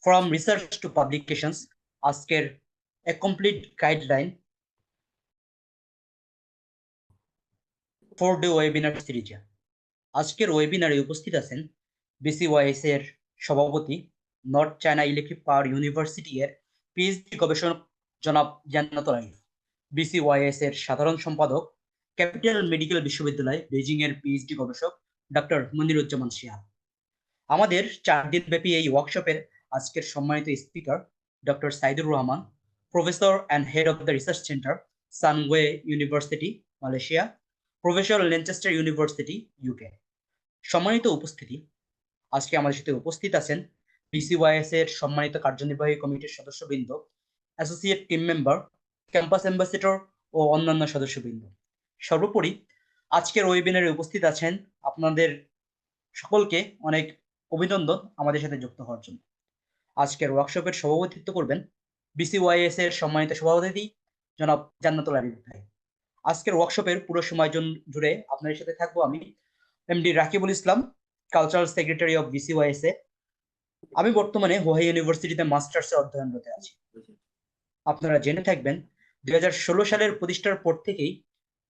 from research to publications আজকের a complete guideline 4-day webinar সিরিজে আজকের ওয়েবিনারে উপস্থিত আছেন BCYSA এর সভাপতি North China Electric Power University এর পিএইচডি গবেষক জনাব জান্নাতুল আরিফ, BCYSA এর সাধারণ সম্পাদক ক্যাপিটাল মেডিকেল বিশ্ববিদ্যালয় বেজিং এর পিএইচডি গবেষক ডক্টর মনিরুজ্জামান শিহাব। আমাদের 4 দিন ব্যাপী এই ওয়ার্কশপের আজকের সম্মানিত speaker doctor Saidur Rahman, professor and head of the research centre Sunway University Malaysia, professor Lancaster University UK. সম্মানিত উপস্থিতি, আজকে আমাদের সাথে উপস্থিত আছেন BCYSA এর সম্মানিত কার্যনির্বাহী কমিটির সদস্যবৃন্দ, associate team member, campus ambassador ও অন্যান্য সদস্যবৃন্দ। সর্বোপরি আজকের ওয়েবিনারে উপস্থিত আছেন আপনাদের সকলকে অনেক অভিনন্দন আমাদের সাথে যুক্ত হওয়ার জন্য। আজকের ওয়ার্কশপের সভাপতিত্ব করবেন BCYSA এর সম্মানিত সভাপতি জনাব জান্নাতুল আরিফ ভাই। আজকের ওয়ার্কশপের পুরো সময় জুড়ে আপনাদের সাথে থাকবো আমি MD Rakibul Islam, cultural secretary of BCYSA। আমি বর্তমানে হোয়াই ইউনিভার্সিটিতে মাস্টার্সে অধ্যয়নরত আছি। আপনারা জেনে থাকবেন 2016 সালের প্রতিষ্ঠার পর থেকেই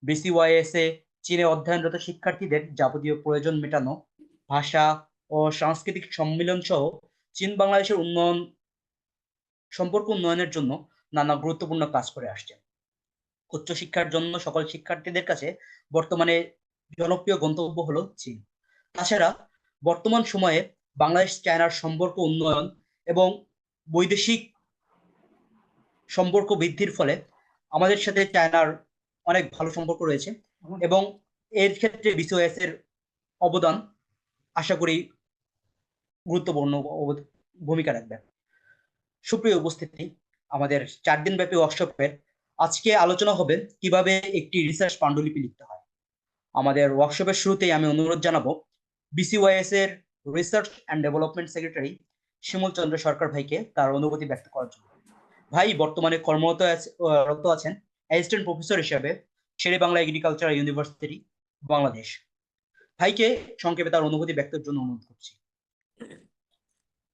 BCYSA চীনে অধ্যয়নরত শিক্ষার্থীদের যাবতীয় প্রয়োজন মেটানো, ভাষা ও সাংস্কৃতিক সম্মিলন সহ চীন বাংলাদেশের সম্পর্ক উন্নয়নের জন্য নানা গুরুত্বপূর্ণ কাজ করে আসছে। উচ্চশিক্ষার জন্য সকল শিক্ষার্থীদের কাছে বর্তমানে জনপ্রিয় গন্তব্য হলো চীন। তাছাড়া বর্তমান সময়ে বাংলাদেশ চায়নার সম্পর্ক উন্নয়ন এবং বৈদেশিক সম্পর্ক বৃদ্ধির ফলে আমাদের সাথে চায়নার অনেক ভালো সম্পর্ক রয়েছে এবং এর ক্ষেত্রে BCYSA এর অবদান আশা করি গুরুত্বপূর্ণ ভূমিকা রাখবে। সুপ্রিয় উপস্থিতি, আমাদের 4 দিন ব্যাপী ওয়ার্কশপের আজকে আলোচনা হবে কিভাবে একটি রিসার্চ পাণ্ডুলিপি লিখতে হয়। আমাদের ওয়ার্কশপের শুরুতেই আমি অনুরোধ জানাবো BCYSA এর রিসার্চ অ্যান্ড ডেভেলপমেন্ট সেক্রেটারি শিমুল চন্দ্র সরকার ভাইকে তার অনুভূতি ব্যক্ত করার জন্য। ভাই বর্তমানে কর্মরত আছেন অ্যাসিস্ট্যান্ট প্রফেসর হিসেবে শেরে বাংলা এগ্রিকালচারাল ইউনিভার্সিটি বাংলাদেশ। ভাইকে সংক্ষেপে তার অনুভূতি ব্যক্তের জন্য অনুরোধ করছি।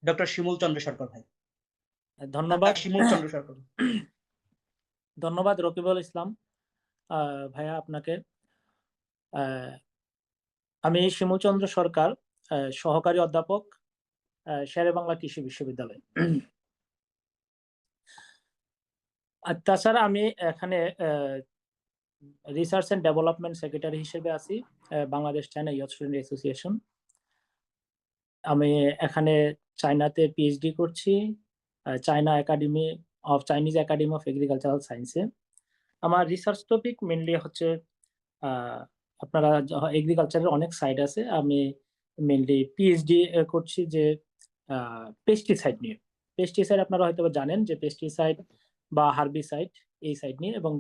ডক্টর শিমুল চন্দ্র সরকার ভাই। ধন্যবাদ শিমুল চন্দ্র সরকার। ধন্যবাদ রকিবুল ইসলাম ভাইয়া আপনাকে। আমি শিমুল চন্দ্র সরকার, সহকারী অধ্যাপক, শেরে বাংলা কৃষি বিশ্ববিদ্যালয়। আর তাছাড়া আমি এখানে রিসার্চ এন্ড ডেভেলপমেন্ট সেক্রেটারি হিসেবে আছি Bangladesh China youth student association. আমি এখানে চায়নাতে পিএইচডি করছি, China academy of Chinese academy of agricultural সায়েন্সে। আমার রিসার্চ টপিক মেনলি হচ্ছে আপনারা এগ্রিকালচারের অনেক সাইড আছে, আমি মেনলি পিএইচডি করছি যে পেস্টিসাইড নিয়ে। পেস্টিসাইড আপনারা হয়তো জানেন যে পেস্টিসাইড বা হার্বিসাইড এই সাইড নিয়ে এবং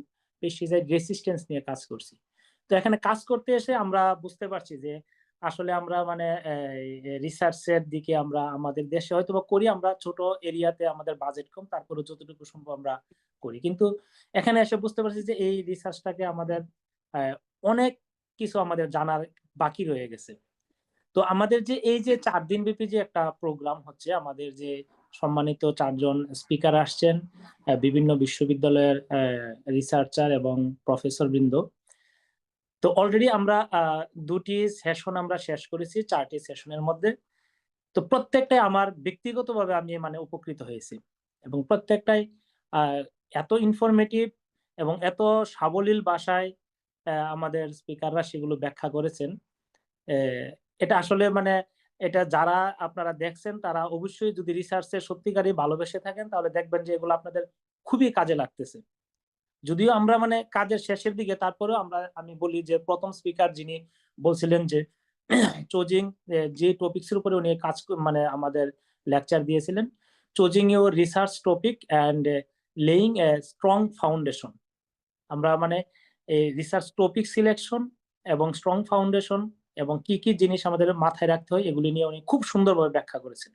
পেস্টিসাইড রেসিস্টেন্স নিয়ে কাজ করছি। তো এখানে কাজ করতে এসে আমরা বুঝতে পারছি যে আসলে আমরা মানে রিসার্চের দিকে আমরা আমাদের দেশে হয়তো বা করি, আমরা ছোট এরিয়াতে আমাদের বাজেট কম, তারপরে যতটুকু সম্ভব আমরা করি। কিন্তু এখানে এসে বুঝতে পারছি যে এই রিসার্চটাকে আমাদের অনেক কিছু আমাদের জানার বাকি রয়ে গেছে। তো আমাদের যে এই যে 4 দিন ব্যাপী যে একটা প্রোগ্রাম হচ্ছে, আমাদের যে সম্মানিত 4 জন স্পিকার আসছেন, বিভিন্ন বিশ্ববিদ্যালয়ের রিসার্চার এবং প্রফেসর বৃন্দ। তো অলরেডি আমরা 2টি সেশন আমরা শেষ করেছি 4টি সেশনের মধ্যে। তো প্রত্যেকটাই আমার ব্যক্তিগতভাবে আমি মানে উপকৃত হয়েছি এবং প্রত্যেকটাই এত ইনফরমেটিভ এবং এত সাবলীল ভাষায় আমাদের স্পিকাররা সেগুলো ব্যাখ্যা করেছেন। এটা আসলে মানে এটা যারা আপনারা দেখছেন তারা অবশ্যই যদি রিসার্চে সত্যিকারই ভালোবেসে থাকেন তাহলে দেখবেন যে এগুলো আপনাদের খুবই কাজে লাগতেছে। যদিও আমরা মানে কাজের শেষের দিকে, তারপরেও আমি বলি যে প্রথম স্পিকার যিনি বলছিলেন যে চোজিং, যে টপিকসের উপরে উনি কাজ মানে আমাদের লেকচার দিয়েছিলেন, চোজিং your research topic and laying a strong foundation. আমরা মানে এই রিসার্চ টপিক সিলেকশন এবং স্ট্রং ফাউন্ডেশন এবং কি কি জিনিস আমাদের মাথায় রাখতে হয় এগুলি নিয়ে উনি খুব সুন্দরভাবে ব্যাখ্যা করেছেন।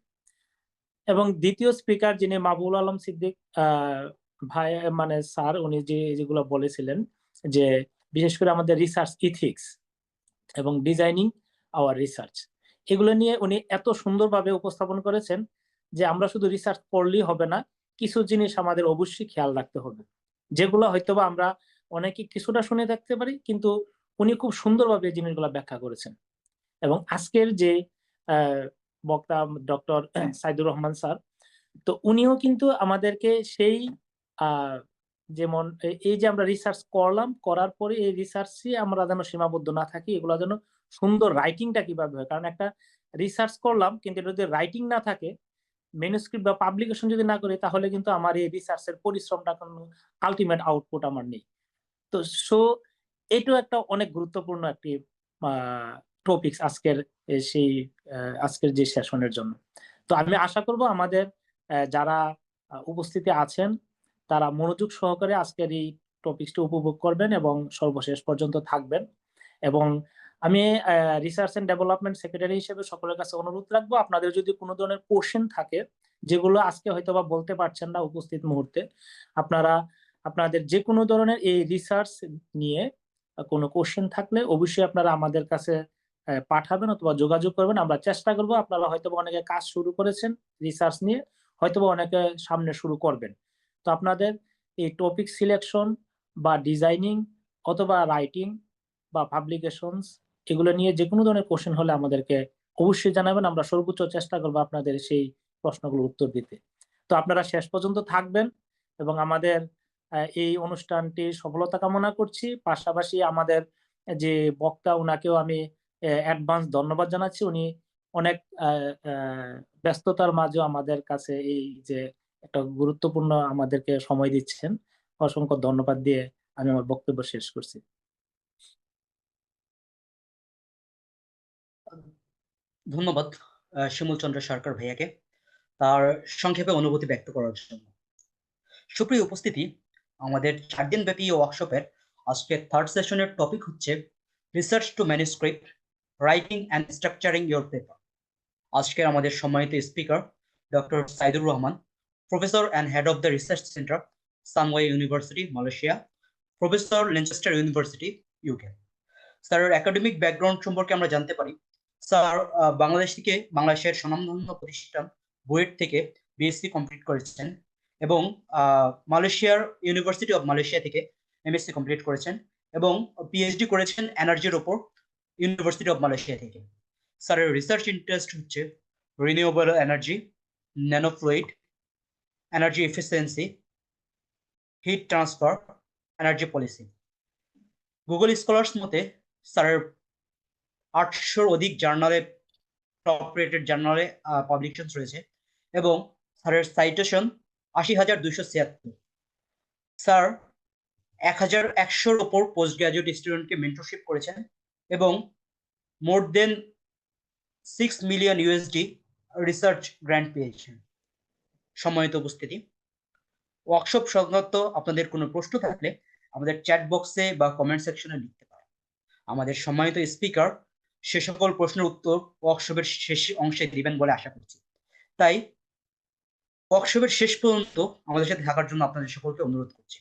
এবং দ্বিতীয় স্পিকার যিনি মাহবুল আলম সিদ্দিক ভাই মানে স্যার, উনি যেগুলো বলেছিলেন যে বিশেষ করে আমাদের রিসার্চ ইথিক্স এবং ডিজাইনিং আওয়ার রিসার্চ, এগুলো নিয়ে উনি এত সুন্দরভাবে উপস্থাপন করেছেন যে আমরা শুধু রিসার্চ করলেই হবে না, কিছু জিনিস আমাদের অবশ্যই খেয়াল রাখতে হবে, যেগুলো হয়তোবা আমরা অনেকে কিছুটা শুনে থাকতে পারি, কিন্তু উনি খুব সুন্দরভাবে এই জিনিসগুলো ব্যাখ্যা করেছেন। এবং আজকের যে বক্তা ডক্টর সাইদুর রহমান স্যার, তো উনিও কিন্তু আমাদেরকে সেই যেমন এই যে আমরা রিসার্চ করলাম, করার পরে এই রিসার্চে আমরা যেন সীমাবদ্ধ না থাকি, এগুলো যেন সুন্দর রাইটিংটা কিভাবে হয়, কারণ একটা রিসার্চ করলাম কিন্তু এটা যদি রাইটিং না থাকে, ম্যানুস্ক্রিপ্ট বা পাবলিকেশন যদি না করি, তাহলে কিন্তু আমার এই রিসার্চের পরিশ্রমটা কোনো আলটিমেট আউটপুট আমার নেই। তো সো এটাও একটা অনেক গুরুত্বপূর্ণ একটি টপিকস আজকের সেই আজকের যে সেশনের জন্য। তো আমি আশা করব আমাদের যারা উপস্থিতি আছেন তারা মনোযোগ সহকারে আজকের এই টপিকসটি উপভোগ করবেন এবং সর্বশেষ পর্যন্ত থাকবেন। এবং আমি রিসার্চ এন্ড ডেভেলপমেন্ট সেক্রেটারি হিসেবে সকলের কাছে অনুরোধ রাখবো, আপনাদের যদি কোনো ধরনের কোশ্চেন থাকে যেগুলো আজকে হয়তোবা বলতে পারছেন না উপস্থিত মুহূর্তে, আপনারা আপনাদের যে কোনো ধরনের এই রিসার্চ নিয়ে কোনো কোশ্চেন থাকলে অবশ্যই আপনারা আমাদের কাছে পাঠাবেন অথবা যোগাযোগ করবেন। আমরা চেষ্টা করব, আপনারা হয়তোবা অনেকে কাজ শুরু করেছেন রিসার্চ নিয়ে, হয়তোবা অনেকে সামনে শুরু করবেন। তো আপনাদের এই টপিক সিলেকশন বা ডিজাইনিং অথবা রাইটিং বা পাবলিকেশনস এগুলো নিয়ে যে কোনো ধরনের কোশ্চেন হলে আমাদেরকে অবশ্যই জানাবেন, আমরা সর্বোচ্চ চেষ্টা করবো আপনাদের সেই প্রশ্নগুলোর উত্তর দিতে। তো আপনারা শেষ পর্যন্ত থাকবেন এবং আমাদের এই অনুষ্ঠানটি সফলতা কামনা করছি। পাশাপাশি আমাদের যে বক্তা, ওনাকেও আমি অ্যাডভান্স ধন্যবাদ জানাচ্ছি। উনি অনেক ব্যস্ততার মাঝেও আমাদের কাছে এই যে একটা গুরুত্বপূর্ণ আমাদেরকে সময় দিচ্ছেন, অসংখ্য ধন্যবাদ দিয়ে আমি আমার বক্তব্য শেষ করছি। ধন্যবাদ শিমুল চন্দ্র সরকার ভাইয়াকে তার সংক্ষেপে অনুভূতি ব্যক্ত করার জন্য। সুপ্রিয় উপস্থিতি, আমাদের 4 দিন ব্যাপী ওয়ার্কশপের আজকের থার্ড সেশনের টপিক হচ্ছে research to manuscript, writing and structuring your paper. আজকের আমাদের সম্মানিত speaker doctor Saidur Rahman, professor and head of the research centre, Sunway University, Malaysia, professor Lancaster University, UK. স্যারের একাডেমিক ব্যাকগ্রাউন্ড সম্পর্কে আমরা জানতে পারি, স্যার বাংলাদেশের স্বনামধন্য প্রতিষ্ঠান বুয়েট থেকে বিএসসি কমপ্লিট করেছেন এবং মালয়েশিয়ার ইউনিভার্সিটি অফ মালয়েশিয়া থেকে এমএসসি কমপ্লিট করেছেন এবং পিএইচডি করেছেন এনার্জির ওপর ইউনিভার্সিটি অফ মালয়েশিয়া থেকে। স্যারের রিসার্চ ইন্টারেস্ট হচ্ছে renewable energy, nanofluid, energy efficiency, heat transfer, energy policy. Google Scholar's মতে স্যারের 800-র অধিক জার্নালে, টপ রেটেড জার্নালে পাবলিকেশন রয়েছে এবং স্যারের সাইটেশন 80,276। স্যার 1,100-র ওপর পোস্ট গ্রাজুয়েট স্টুডেন্টকে মেন্টরশিপ করেছেন এবং মোর দেন 6 মিলিয়ন ইউএসডি রিসার্চ গ্র্যান্ট পেয়েছেন। সম্মানিত উপস্থিতি, ওয়ার্কশপ সংক্রান্ত আপনাদের কোনো প্রশ্ন থাকলে আমাদের চ্যাট বক্সে বা কমেন্ট সেকশনে লিখতে পারেন। আমাদের সম্মানিত স্পিকার সে সকল প্রশ্নের উত্তর ওয়ার্কশপের শেষ অংশে দিবেন বলে আশা করছি। তাই ওয়ার্কশপের শেষ পর্যন্ত আমাদের সাথে থাকার জন্য আপনাদের সকলকে অনুরোধ করছি।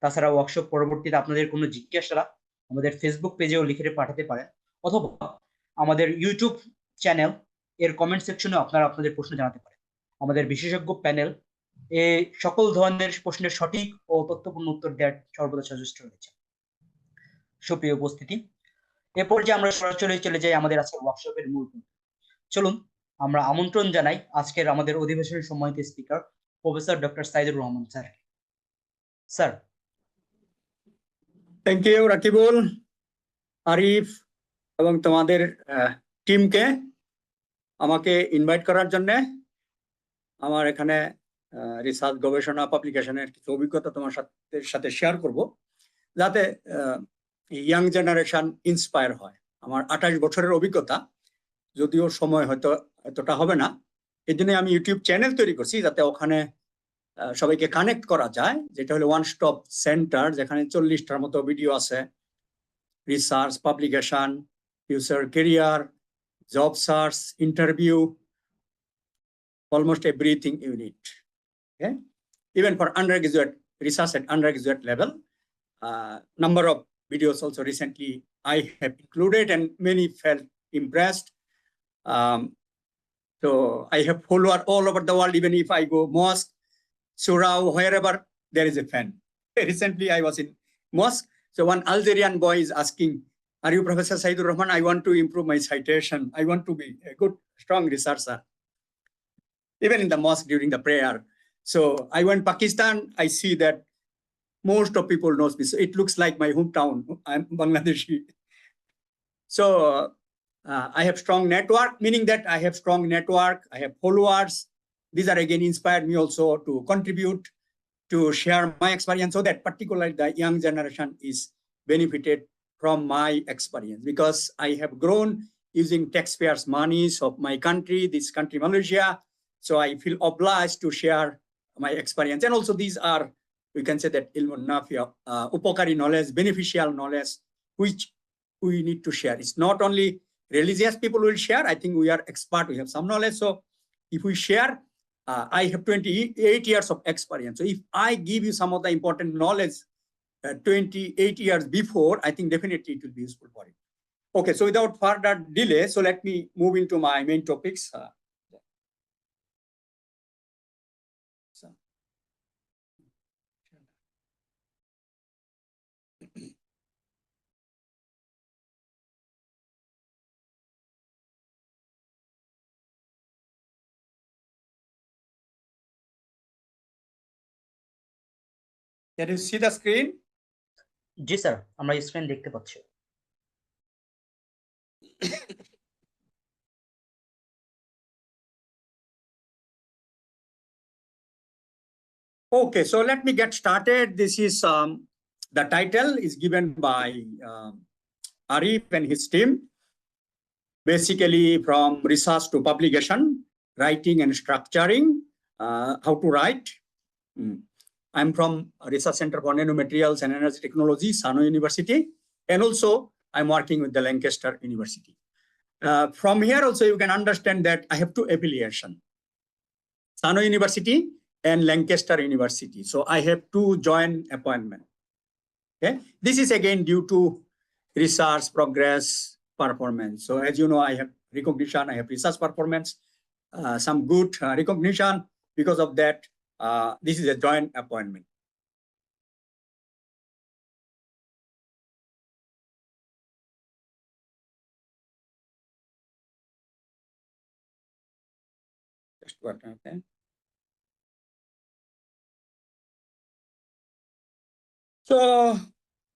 তাছাড়া ওয়ার্কশপ পরবর্তীতে আপনাদের কোনো জিজ্ঞাসা আমাদের ফেসবুক পেজেও লিখে পাঠাতে পারেন অথবা আমাদের ইউটিউব চ্যানেল এর কমেন্ট সেকশনে আপনারা আপনাদের প্রশ্ন জানাতে পারেন। আমাদের বিশেষজ্ঞ প্যানেল এই সকল ধরনের প্রশ্নের সঠিক ও তথ্যপূর্ণ উত্তর দেওয়ার সর্বদা সচেষ্ট রয়েছে। সুপ্রিয় উপস্থিতি, এরপর যে আমরা সরাসরি চলে যাই আমাদের আজকের ওয়ার্কশপের মূল পর্বে। চলুন আমরা আমন্ত্রণ জানাই আজকের আমাদের অধিবেশনের সম্মানিত speaker professor doctor Saidur Rahman sir. Sir. Thank you Rakibul, Arif এবং তোমাদের টিমকে আমাকে ইনভাইট করার জন্য। আমার এখানে রিসার্চ, গবেষণা, পাবলিকেশনের কিছু অভিজ্ঞতা তোমার সাথে শেয়ার করব, যাতে ইয়াং জেনারেশন ইন্সপায়ার হয়। আমার 28 বছরের অভিজ্ঞতা, যদিও সময় হয়তো এতটা হবে না, এই জন্য আমি ইউটিউব চ্যানেল তৈরি করছি যাতে ওখানে সবাইকে কানেক্ট করা যায়, যেটা হলো ওয়ান স্টপ সেন্টার, যেখানে 40টার মতো ভিডিও আছে। Research, publication, future career, job search, interview, almost everything you need. Okay? Even for undergraduate research at undergraduate level, number of videos also recently I have included and many felt impressed. So I have followers all over the world. Even if I go mosque, surah, wherever, there is a fan. Recently, I was in mosque. So one Algerian boy is asking, "Are you Professor Saidur Rahman? I want to improve my citation. I want to be a good, strong researcher." Even in the mosque during the prayer. So I went Pakistan. I see that most of people knows me. So it looks like my hometown. I'm Bangladeshi. So I have strong network, meaning that I have strong network. I have followers. These are again inspired me also to contribute, to share my experience, so that particularly the young generation is benefited from my experience, because I have grown using taxpayers' monies of my country, this country, Malaysia. So I feel obliged to share my experience. And also these are, we can say that ilmun nafiya, upakari knowledge, beneficial knowledge, which we need to share. It's not only religious people will share. I think we are expert, we have some knowledge. So if we share, I have 28 years of experience. So if I give you some of the important knowledge 28 years before, I think definitely it will be useful for you. Okay, so without further delay, so let me move into my main topics. Can you see the screen? G sir, আমরা screen দেখতে পাচ্ছি। Okay, so let me get started. This is the title is given by Arif and his team. Basically, from research to publication, writing and structuring, how to write. I'm from Research Center for Nanomaterials and Energy Technology, Sunway University, and also I'm working with the Lancaster University. From here also you can understand that I have two affiliations, Sunway University and Lancaster University. So I have two joint appointments. Okay, this is again due to research progress performance. So as you know, I have recognition, I have research performance, some good recognition. Because of that, this is a joint appointment. Just one, okay. So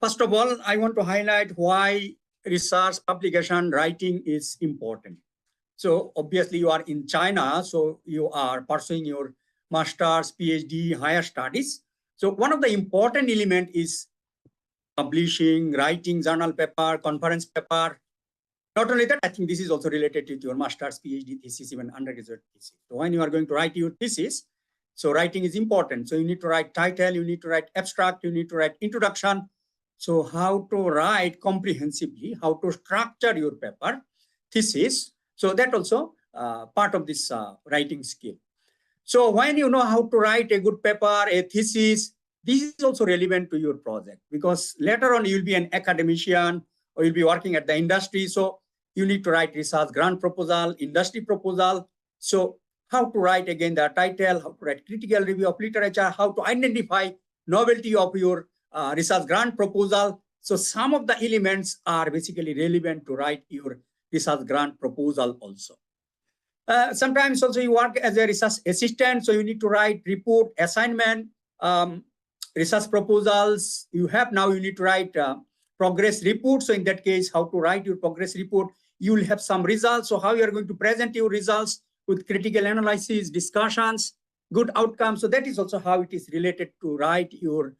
first of all, I want to highlight why research, publication, writing is important. So obviously you are in China, so you are pursuing your master's, PhD, higher studies. So one of the important element is publishing, writing journal paper, conference paper. Not only that, I think this is also related to your master's, PhD thesis, even undergraduate thesis. So when you are going to write your thesis, so writing is important. So you need to write title, you need to write abstract, you need to write introduction. So how to write comprehensively, how to structure your paper, thesis. So that also part of this writing skill. So when you know how to write a good paper, a thesis, this is also relevant to your project, because later on you'll be an academician or you'll be working at the industry. So you need to write research grant proposal, industry proposal. So how to write again the title, how to write critical review of literature, how to identify novelty of your research grant proposal. So some of the elements are basically relevant to write your research grant proposal also. Sometimes also you work as a research assistant, so you need to write report, assignment, research proposals. You need to write progress report. So in that case, how to write your progress report, you will have some results. So how you are going to present your results with critical analysis, discussions, good outcomes. So that is also how it is related to write your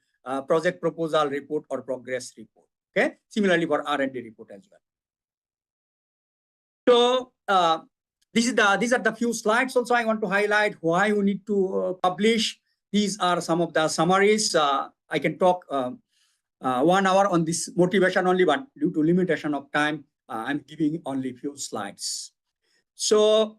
project proposal report or progress report. Okay, similarly for R&D report as well. So these are the few slides. Also, I want to highlight why you need to publish. These are some of the summaries. I can talk 1 hour on this motivation only, but due to limitation of time, I'm giving only few slides. So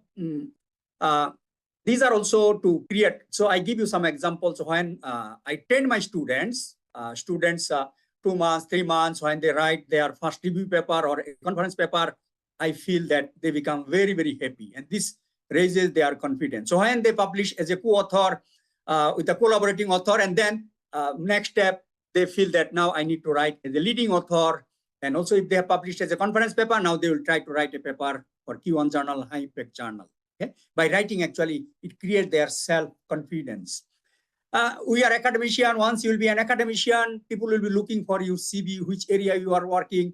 these are also to create. So I give you some examples when I train my students, 2 months, 3 months, when they write their first review paper or a conference paper, I feel that they become very, very happy. And this raises their confidence. So when they publish as a co-author with a collaborating author, and then next step, they feel that now I need to write as a leading author. And also if they have published as a conference paper, now they will try to write a paper for Q1 journal, high impact journal. Okay? By writing, actually, it creates their self-confidence. We are academician. Once you will be an academician, people will be looking for your CV, which area you are working,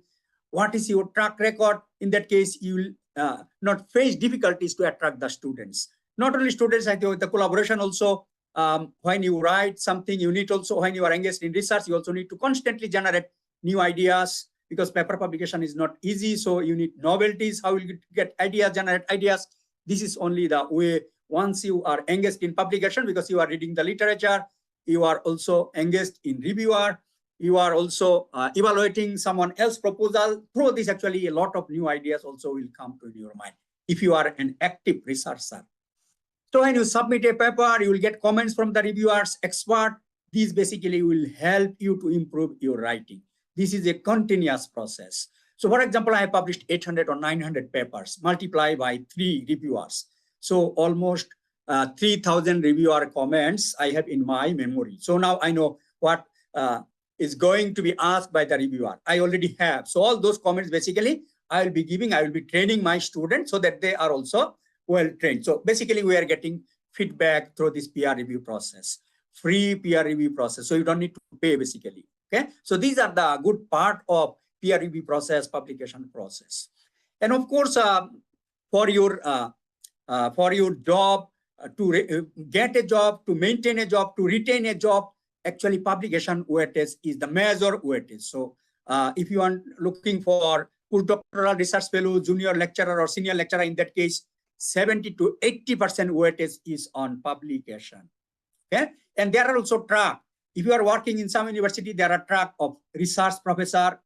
what is your track record. In that case, you will not face difficulties to attract the students. Not only students, I think the collaboration also, when you write something, you need also, when you are engaged in research, you also need to constantly generate new ideas, because paper publication is not easy. So you need novelties, how you get ideas, generate ideas. This is only the way. Once you are engaged in publication, because you are reading the literature, you are also engaged in reviewer, you are also evaluating someone else's proposal. Through this, actually, a lot of new ideas also will come to your mind if you are an active researcher. So when you submit a paper, you will get comments from the reviewers, expert. These basically will help you to improve your writing. This is a continuous process. So for example, I published 800 or 900 papers, multiply by 3 reviewers. So almost 3,000 reviewer comments I have in my memory. So now I know what is going to be asked by the reviewer. I already have. So all those comments, basically, I will be giving, I will be training my students so that they are also well trained. So basically, we are getting feedback through this peer review process, free peer review process. So you don't need to pay, basically. Okay. So these are the good part of peer review process, publication process. And of course, for your job, to get a job, to maintain a job, to retain a job, actually publication weightage is the major weightage. So if you are looking for postdoctoral research fellow, junior lecturer or senior lecturer, in that case, 70 to 80% weightage is on publication. Okay, and there are also track. If you are working in some university, there are track of research professor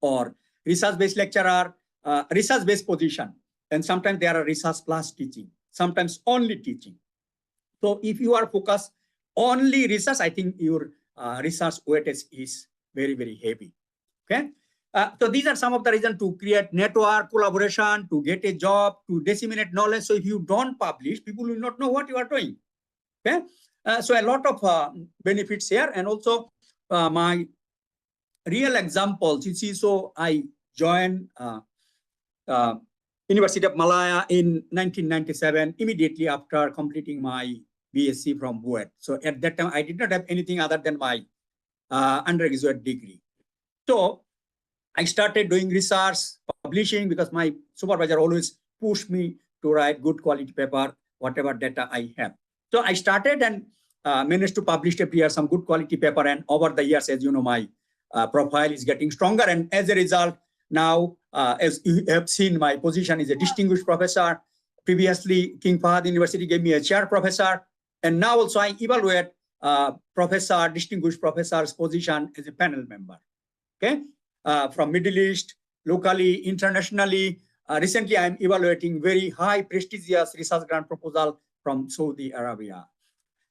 or research-based lecturer, research-based position. And sometimes there are research plus teaching, sometimes only teaching. So if you are focused only research, I think your research weightage is very, very heavy. Okay. So these are some of the reasons to create network, collaboration, to get a job, to disseminate knowledge. So if you don't publish, people will not know what you are doing. Okay. So a lot of benefits here. And also my real examples, you see, so I joined University of Malaya in 1997, immediately after completing my BSc from BUET. So at that time, I did not have anything other than my undergraduate degree. So I started doing research, publishing, because my supervisor always pushed me to write good quality paper, whatever data I have. So I started and managed to publish every year some good quality paper. And over the years, as you know, my profile is getting stronger. And as a result, now, as you have seen, my position is a distinguished professor. Previously, King Fahd University gave me a chair professor. And now also I evaluate professor, distinguished professor's position as a panel member. Okay, from Middle East, locally, internationally. Recently, I'm evaluating very high prestigious research grant proposal from Saudi Arabia.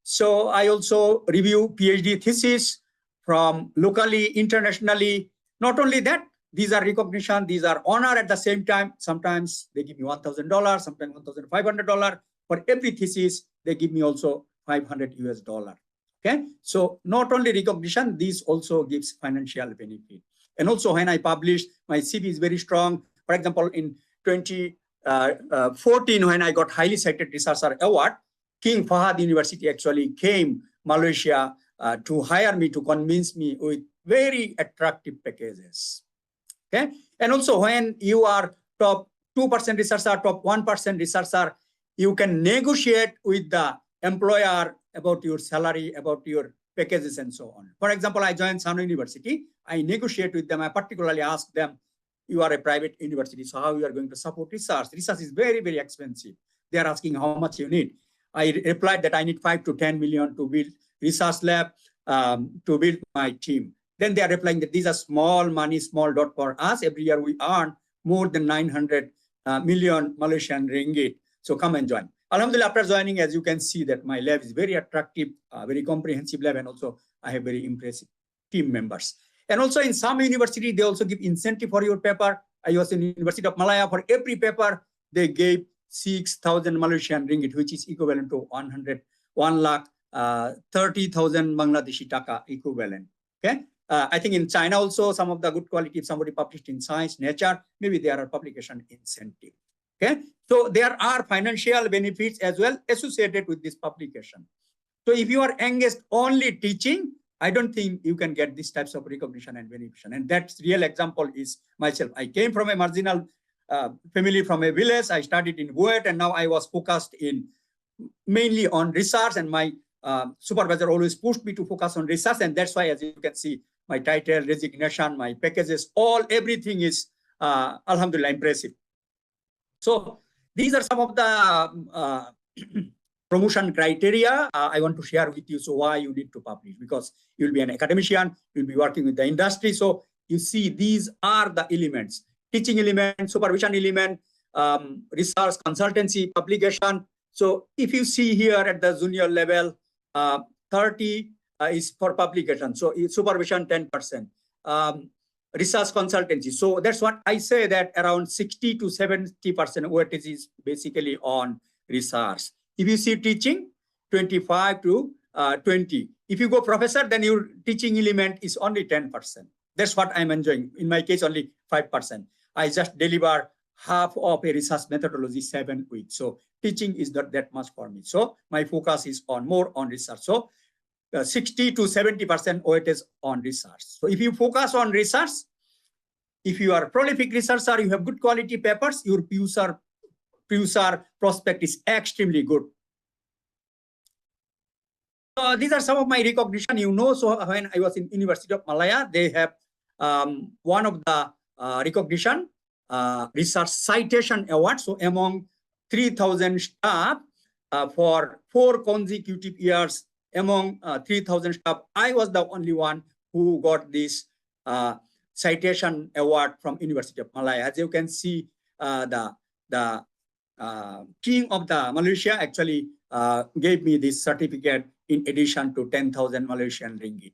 So I also review PhD thesis from locally, internationally. Not only that, these are recognition, these are honor at the same time. Sometimes they give me $1,000, sometimes $1,500. For every thesis, they give me also $500 US. Okay, so not only recognition, this also gives financial benefit. And also when I published, my CV is very strong. For example, in 2014, when I got highly cited researcher award, King Fahd University actually came Malaysia to hire me, to convince me with very attractive packages. Okay, and also when you are top 2% researcher, top 1% researcher, you can negotiate with the employer about your salary, about your packages, and so on. For example, I joined Sunway University. I negotiate with them. I particularly ask them, you are a private university, so how you are going to support research? Research is very, very expensive. They are asking how much you need. I replied that I need 5 to 10 million to build research lab, to build my team. Then they are replying that these are small money, small dot for us. Every year we earn more than 900 million Malaysian ringgit. So come and join. Alhamdulillah, after joining, as you can see that my lab is very attractive, very comprehensive lab, and also I have very impressive team members. And also in some university, they also give incentive for your paper. I was in the University of Malaya. For every paper, they gave 6,000 Malaysian ringgit, which is equivalent to 1,30,000 Bangladeshi taka equivalent. Okay. I think in China also, some of the good quality, if somebody published in Science, Nature, maybe there are publication incentive. Okay. So there are financial benefits as well associated with this publication. So if you are engaged only teaching, I don't think you can get these types of recognition and benefit. And that's real example is myself. I came from a marginal family from a village. I studied in Kuwait, and now I was focused in mainly on research, and my supervisor always pushed me to focus on research. And that's why, as you can see, my title, resignation, my packages, everything is alhamdulillah impressive. So these are some of the promotion criteria I want to share with you. So why you need to publish, because you'll be an academician, you'll be working with the industry. So you see, these are the elements: teaching element, supervision element, research, consultancy, publication. So if you see here at the junior level, 30 is for publication. So supervision 10%. Research consultancy. So that's what I say, that around 60 to 70% weightage is basically on research. If you see teaching, 25 to 20. If you go professor, then your teaching element is only 10%. That's what I'm enjoying. In my case, only 5%. I just deliver half of a research methodology 7 weeks. So teaching is not that much for me. So my focus is more on research. So 60 to 70% weightage on research. So if you focus on research, if you are a prolific researcher, you have good quality papers, your PUSAR prospect is extremely good. So these are some of my recognition. So when I was in University of Malaya, they have one of the recognition, Research Citation Award. So among 3,000 staff for 4 consecutive years, among 3,000 staff, I was the only one who got this citation award from University of Malaya. As you can see, the King of the Malaysia actually gave me this certificate in addition to 10,000 Malaysian ringgit.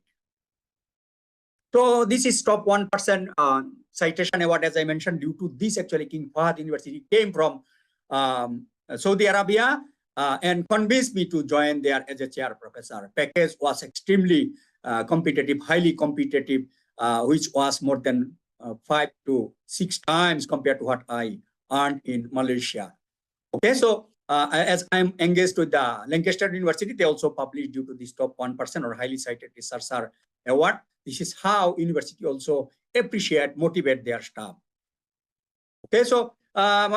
So this is top 1% citation award, as I mentioned. Due to this, actually, King Fahd University came from Saudi Arabia and convinced me to join there as a chair professor. Package was extremely competitive, highly competitive, which was more than 5 to 6 times compared to what I earned in Malaysia. Okay, so as I'm engaged with the Lancaster University, they also published due to this top 1% or highly cited researcher award. This is how university also appreciate, motivate their staff. Okay, so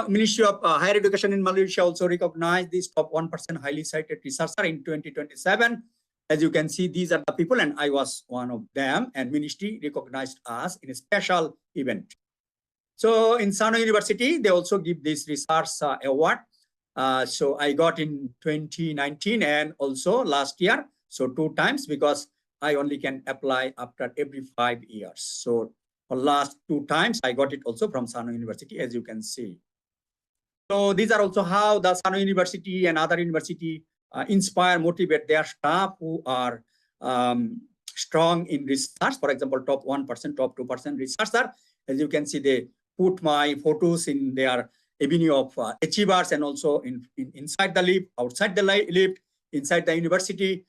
Ministry of Higher Education in Malaysia also recognized this top 1% highly cited researcher in 2027. As you can see, these are the people, and I was one of them, and ministry recognized us in a special event. So in Sunway University, they also give this research award. So I got in 2019 and also last year, so 2 times, because I only can apply after every 5 years. So for last 2 times, I got it also from Sunway University, as you can see. So these are also how the Sunway University and other university inspire, motivate their staff who are strong in research. For example, top 1%, top 2% researcher. As you can see, they put my photos in their avenue of achievers, and also inside the lift, outside the lift, inside the university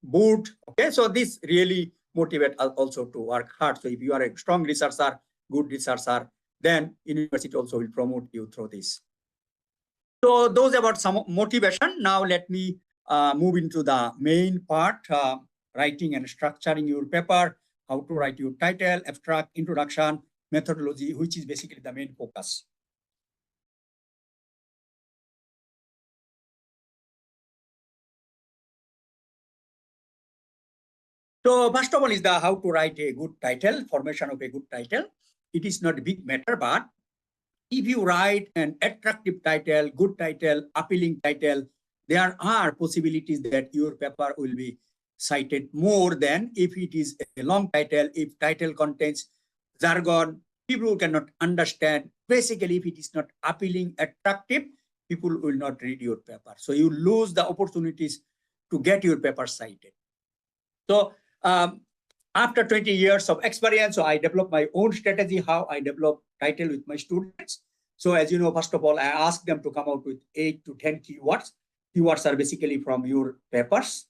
board. Okay, so this really motivate us also to work hard. So if you are a strong researcher, good researcher, then university also will promote you through this. So those about some motivation. Now let me move into the main part, writing and structuring your paper, how to write your title, abstract, introduction, methodology, which is basically the main focus. So first of all is the how to write a good title, formation of a good title. It is not a big matter, but if you write an attractive title, good title, appealing title, there are possibilities that your paper will be cited more than if it is a long title. If title contains jargon, people who cannot understand. Basically, if it is not appealing, attractive, people will not read your paper. So you lose the opportunities to get your paper cited. So after 20 years of experience, so I developed my own strategy, how I develop title with my students. So as you know, first of all, I asked them to come out with 8 to 10 keywords. Keywords are basically from your papers.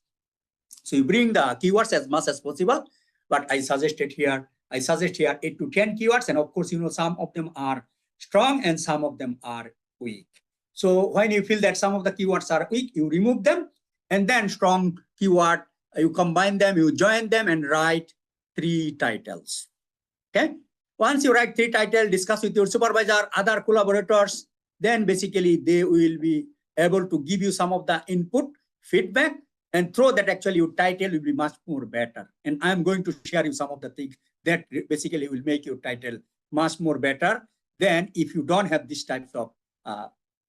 So you bring the keywords as much as possible, but I suggest here 8 to 10 keywords. And of course, you know, some of them are strong and some of them are weak. So when you feel that some of the keywords are weak, you remove them, and then strong keyword, you combine them, you join them and write 3 titles. Okay. Once you write 3 titles, discuss with your supervisor, other collaborators, then basically they will be able to give you some of the input, feedback, and through that actually your title will be much more better. And I'm going to share you some of the things that basically will make your title much more better than if you don't have this type of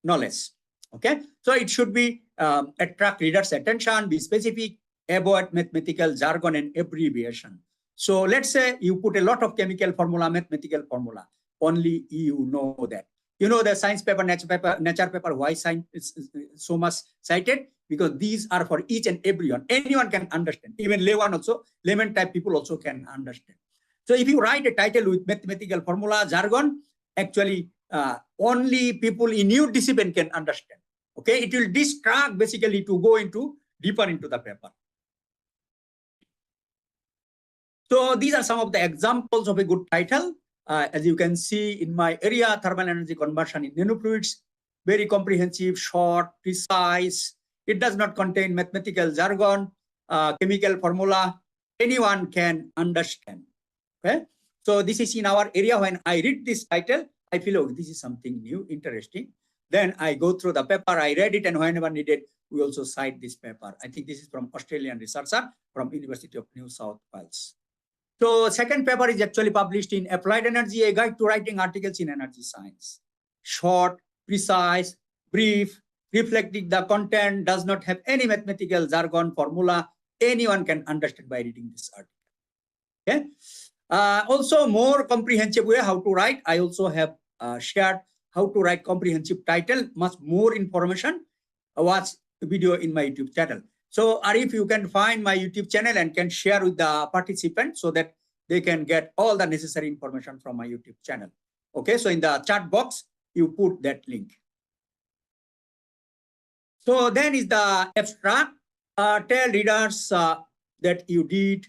knowledge. Okay, so it should be attract readers' attention, be specific, avoid mathematical jargon and abbreviation. So let's say you put a lot of chemical formula, mathematical formula, only you know that. You know the science paper, nature paper, why science is so much cited? Because these are for each and everyone. Anyone can understand, even layman type people also can understand. So if you write a title with mathematical formula, jargon, actually only people in your discipline can understand. Okay, it will distract basically to go into deeper into the paper. So these are some of the examples of a good title. As you can see in my area, thermal energy conversion in nanofluids, very comprehensive, short, precise. It does not contain mathematical jargon, chemical formula. Anyone can understand. Okay, so this is in our area. When I read this title, I feel, oh, this is something new, interesting. Then I go through the paper, I read it, and whenever needed, we also cite this paper. I think this is from Australian researcher from University of New South Wales. So second paper is actually published in Applied Energy, a guide to writing articles in energy science. Short, precise, brief, reflecting the content, does not have any mathematical jargon, formula. Anyone can understand by reading this article. Okay. Also more comprehensive way how to write. I also have shared how to write comprehensive title, much more information. Watch the video in my YouTube channel. So Arif, you can find my YouTube channel and can share with the participants so that they can get all the necessary information from my YouTube channel. Okay, so in the chat box, you put that link. So then is the abstract. Tell readers that you did,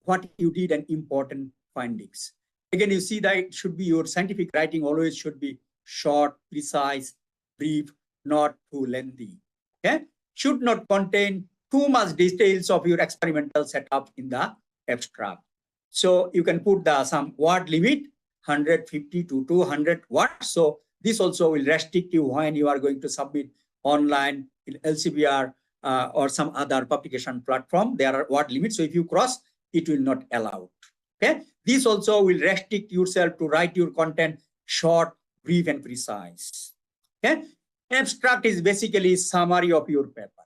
what you did and important findings. Again, you see that it should be your scientific writing always should be short, precise, brief, not too lengthy. Okay, should not contain too much details of your experimental setup in the abstract. So you can put the some word limit, 150 to 200 words. So this also will restrict you when you are going to submit online in LCBR or some other publication platform. There are word limits. So if you cross, it will not allow. Okay, this also will restrict yourself to write your content short, brief, and precise. Okay, abstract is basically summary of your paper,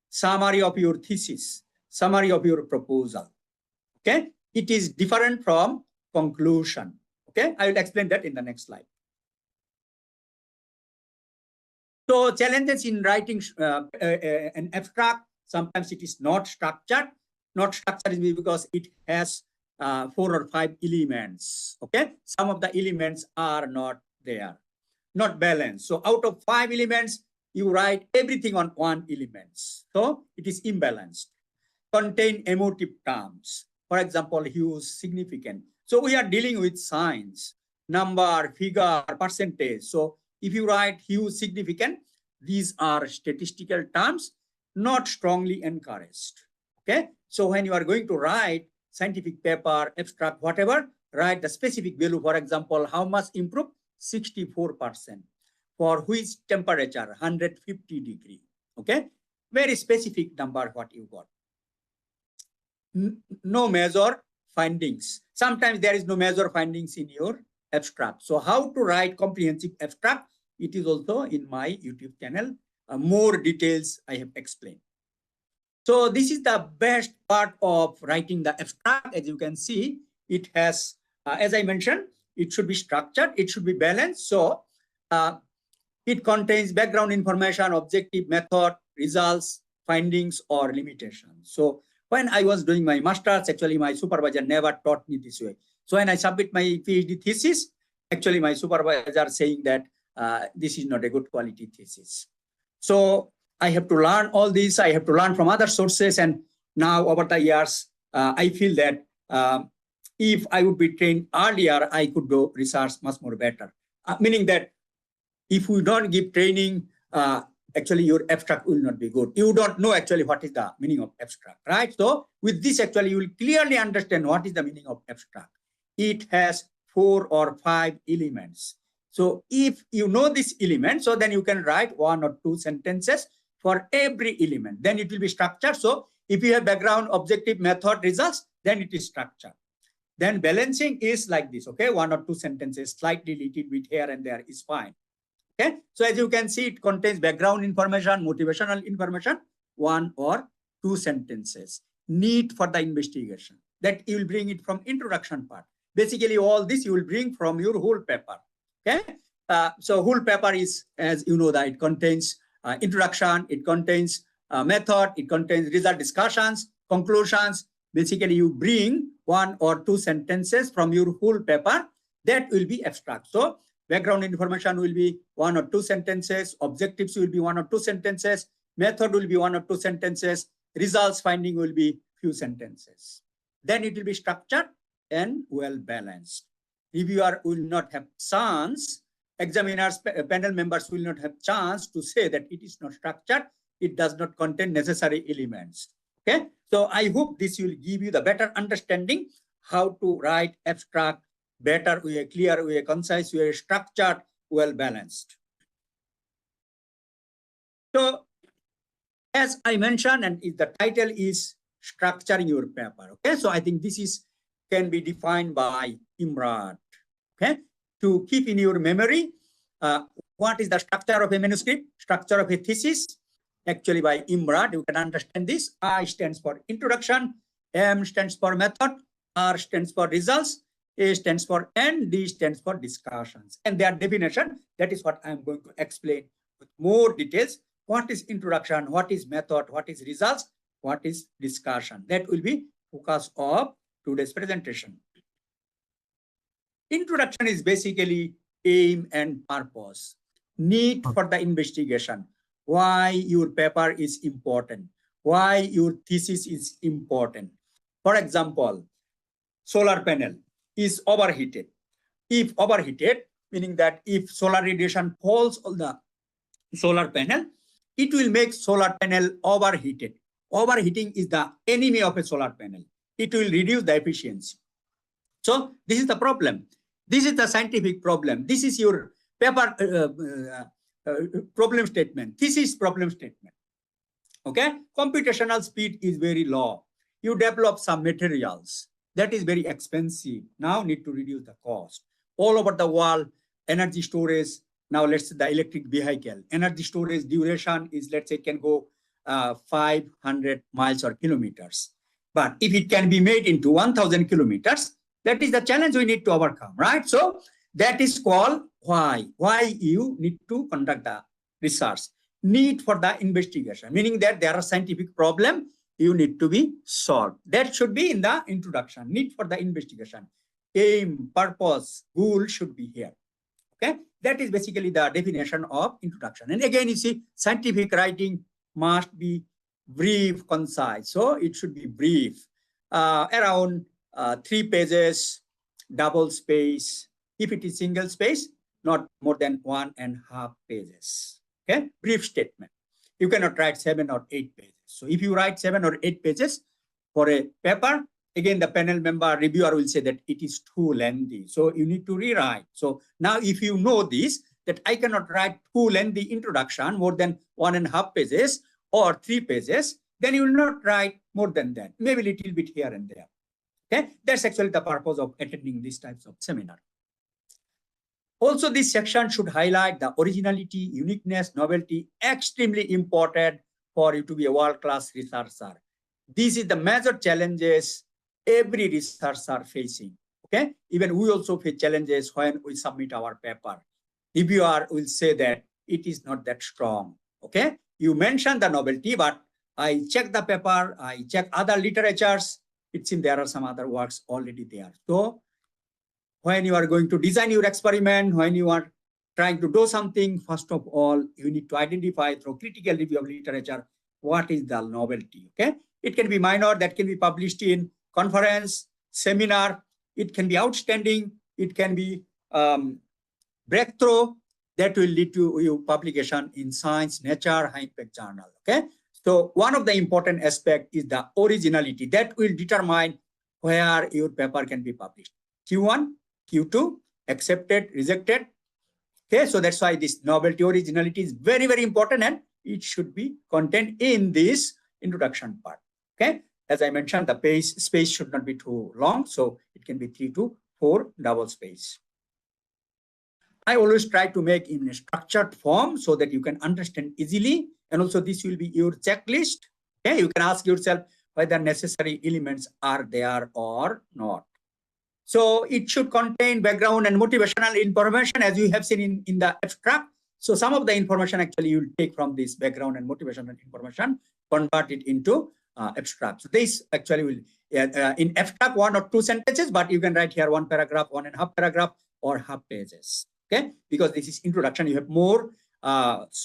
summary of your thesis, summary of your proposal. Okay, it is different from conclusion. Okay, I will explain that in the next slide. So challenges in writing an abstract, sometimes it is not structured. Not structured is because it has 4 or 5 elements. Okay, some of the elements are not there, not balanced. So out of 5 elements, you write everything on 1 element. So it is imbalanced. Contain emotive terms. For example, huge, significant. So we are dealing with science, number, figure, percentage. So if you write huge, significant, these are statistical terms, not strongly encouraged. Okay, so when you are going to write scientific paper, abstract, whatever, write the specific value. For example, how much improved? 64%. For which temperature? 150 degree. Okay, very specific number what you got. No major findings. Sometimes there is no major findings in your abstract. So how to write comprehensive abstract? It is also in my YouTube channel. More details I have explained. So this is the best part of writing the abstract. As you can see, it has, as I mentioned, it should be structured, it should be balanced. So it contains background information, objective, method, results, findings, or limitations. So when I was doing my master's, actually my supervisor never taught me this way. So when I submit my PhD thesis, actually my supervisor saying that this is not a good quality thesis. So I have to learn all this. I have to learn from other sources. And now over the years, I feel that if I would be trained earlier, I could do research much more better. Meaning that if we don't give training, actually your abstract will not be good. You don't know actually what is the meaning of abstract, right? So with this, actually, you will clearly understand what is the meaning of abstract. It has 4 or 5 elements. So if you know this element, so then you can write 1 or 2 sentences for every element. Then it will be structured. So if you have background, objective, method, results, then it is structured. Then balancing is like this, okay? 1 or 2 sentences, slightly little bit here and there is fine. Okay, so as you can see, it contains background information, motivational information, 1 or 2 sentences. Need for the investigation, that you will bring it from introduction part. Basically, all this you will bring from your whole paper. Okay, so whole paper is, as you know, that it contains introduction, it contains method, it contains result discussions, conclusions. Basically, you bring 1 or 2 sentences from your whole paper. That will be abstract. So background information will be 1 or 2 sentences, objectives will be 1 or 2 sentences, method will be 1 or 2 sentences, results finding will be few sentences. Then it will be structured and well balanced. Reviewer will not have chance, examiners, panel members will not have chance to say that it is not structured, it does not contain necessary elements. Okay, so I hope this will give you the better understanding how to write abstract better way, clear way, concise way, structured, well balanced. So as I mentioned, and the title is structuring your paper. Okay, so I think this is can be defined by Imran. Okay, to keep in your memory, what is the structure of a manuscript, structure of a thesis? Actually, by Imran, you can understand this. I stands for introduction, M stands for method, R stands for results, A stands for and D stands for discussions. And their definition, that is what I'm going to explain with more details. What is introduction? What is method? What is results? What is discussion? That will be focus of today's presentation. Introduction is basically aim and purpose, need for the investigation, why your paper is important, why your thesis is important. For example, solar panel is overheated. If overheated, meaning that if solar radiation falls on the solar panel, it will make solar panel overheated. Overheating is the enemy of a solar panel. It will reduce the efficiency. So this is the problem. This is the scientific problem. This is your paper problem statement. This is problem statement. Okay, computational speed is very low. You develop some materials that is very expensive. Now need to reduce the cost. All over the world, energy storage. Now let's say the electric vehicle, energy storage duration is, let's say, can go 500 miles or kilometers. But if it can be made into 1,000 kilometers, that is the challenge we need to overcome, right? So that is called why you need to conduct the research. Need for the investigation, meaning that there are scientific problems you need to be solved. That should be in the introduction. Need for the investigation. Aim, purpose, goal should be here. Okay, that is basically the definition of introduction. And again, you see, scientific writing must be brief, concise. So it should be brief, around 3 pages, double space. If it is single space, not more than 1.5 pages. Okay, brief statement. You cannot write 7 or 8 pages. So if you write 7 or 8 pages for a paper, again, the panel member reviewer will say that it is too lengthy. So you need to rewrite. So now if you know this, that I cannot write too lengthy introduction, more than 1.5 pages or 3 pages, then you will not write more than that, maybe a little bit here and there. Okay, that's actually the purpose of attending these types of seminar. Also, this section should highlight the originality, uniqueness, novelty, extremely important for you to be a world-class researcher. This is the major challenges every researcher facing. Okay, even we also face challenges when we submit our paper. Reviewer will say that it is not that strong. Okay, you mentioned the novelty, but I check the paper, I check other literatures. It seems there are some other works already there. So when you are going to design your experiment, when you are trying to do something, first of all, you need to identify through critical review of literature, what is the novelty, okay? It can be minor, that can be published in conference, seminar, it can be outstanding, it can be breakthrough, that will lead to your publication in Science, Nature, high impact journal, okay? So one of the important aspect is the originality that will determine where your paper can be published. Q1, Q2, accepted, rejected. Okay, so that's why this novelty, originality is very, very important, and it should be contained in this introduction part. Okay, as I mentioned, the space should not be too long, so it can be 3 to 4 double space. I always try to make in a structured form so that you can understand easily, and also this will be your checklist. Okay, you can ask yourself whether necessary elements are there or not. So it should contain background and motivational information, as you have seen in the abstract. So some of the information actually you'll take from this background and motivational information, convert it into abstract. So this actually will, in abstract, 1 or 2 sentences, but you can write here 1 paragraph, 1.5 paragraph, or half pages. Okay, because this is introduction, you have more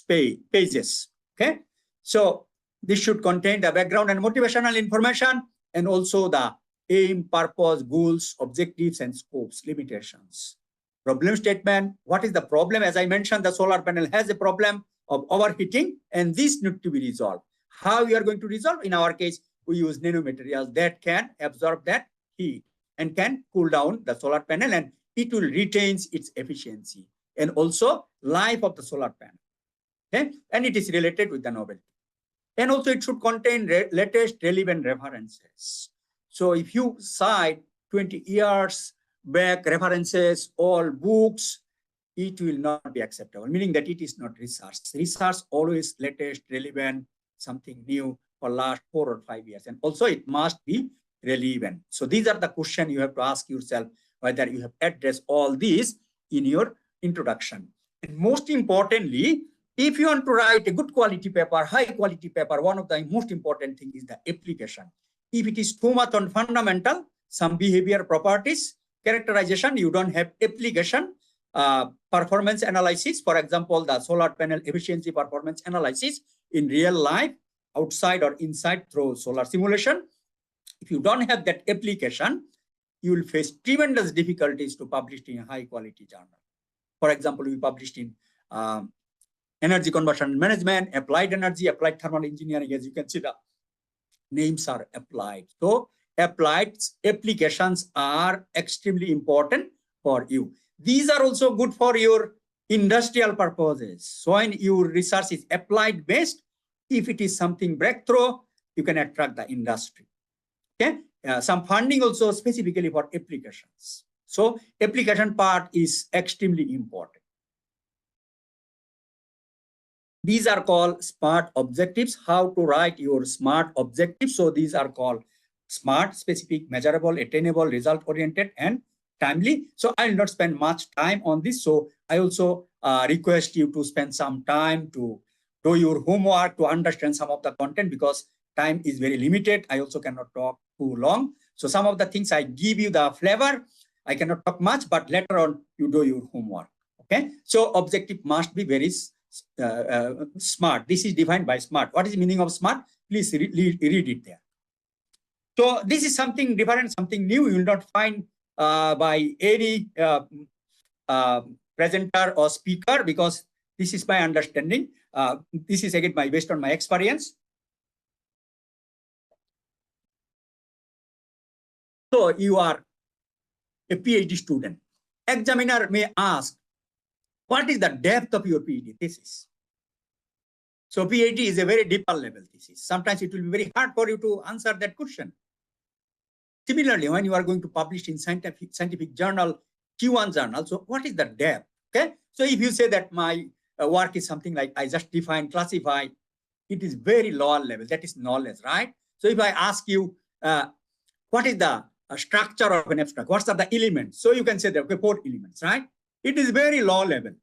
pages. Okay, so this should contain the background and motivational information, and also the aim, purpose, goals, objectives, and scopes, limitations. Problem statement, what is the problem? As I mentioned, the solar panel has a problem of overheating, and this needs to be resolved. How we are going to resolve? In our case, we use nanomaterials that can absorb that heat and can cool down the solar panel, and it will retain its efficiency and also life of the solar panel. Okay, and it is related with the novelty. And also it should contain latest relevant references. So if you cite 20 years back references, all books, it will not be acceptable, meaning that it is not research. Research always latest, relevant, something new for last 4 or 5 years. And also it must be relevant. So these are the questions you have to ask yourself, whether you have addressed all these in your introduction. And most importantly, if you want to write a good quality paper, high quality paper, one of the most important things is the application. If it is too much on fundamental, some behavior properties, characterization, you don't have application, performance analysis, for example, the solar panel efficiency performance analysis in real life, outside or inside through solar simulation. If you don't have that application, you will face tremendous difficulties to publish in a high quality journal. For example, we published in energy conversion management, applied energy, applied thermal engineering. As you can see, the names are applied. So applied applications are extremely important for you. These are also good for your industrial purposes. So when your research is applied based, if it is something breakthrough, you can attract the industry. Okay, some funding also specifically for applications. So application part is extremely important. These are called SMART objectives. How to write your SMART objectives? So these are called SMART: specific, measurable, attainable, result oriented, and timely. So I will not spend much time on this. So I also request you to spend some time to do your homework, to understand some of the content, because time is very limited. I also cannot talk too long. So some of the things I give you the flavor. I cannot talk much, but later on you do your homework. Okay. So objective must be very SMART. This is defined by SMART. What is the meaning of SMART? Please read it there. So this is something different, something new. You will not find by any presenter or speaker, because this is my understanding. This is again based on my experience. So you are a PhD student. Examiner may ask, what is the depth of your PhD thesis? So PhD is a very deeper level thesis. Sometimes it will be very hard for you to answer that question. Similarly, when you are going to publish in scientific journal, Q1 journal, so what is the depth? Okay. So if you say that my work is something like I just define, classify, it is very lower level. That is knowledge, right? So if I ask you, what is the structure of an abstract? What are the elements? So you can say that, okay, 4 elements, right? It is very low level.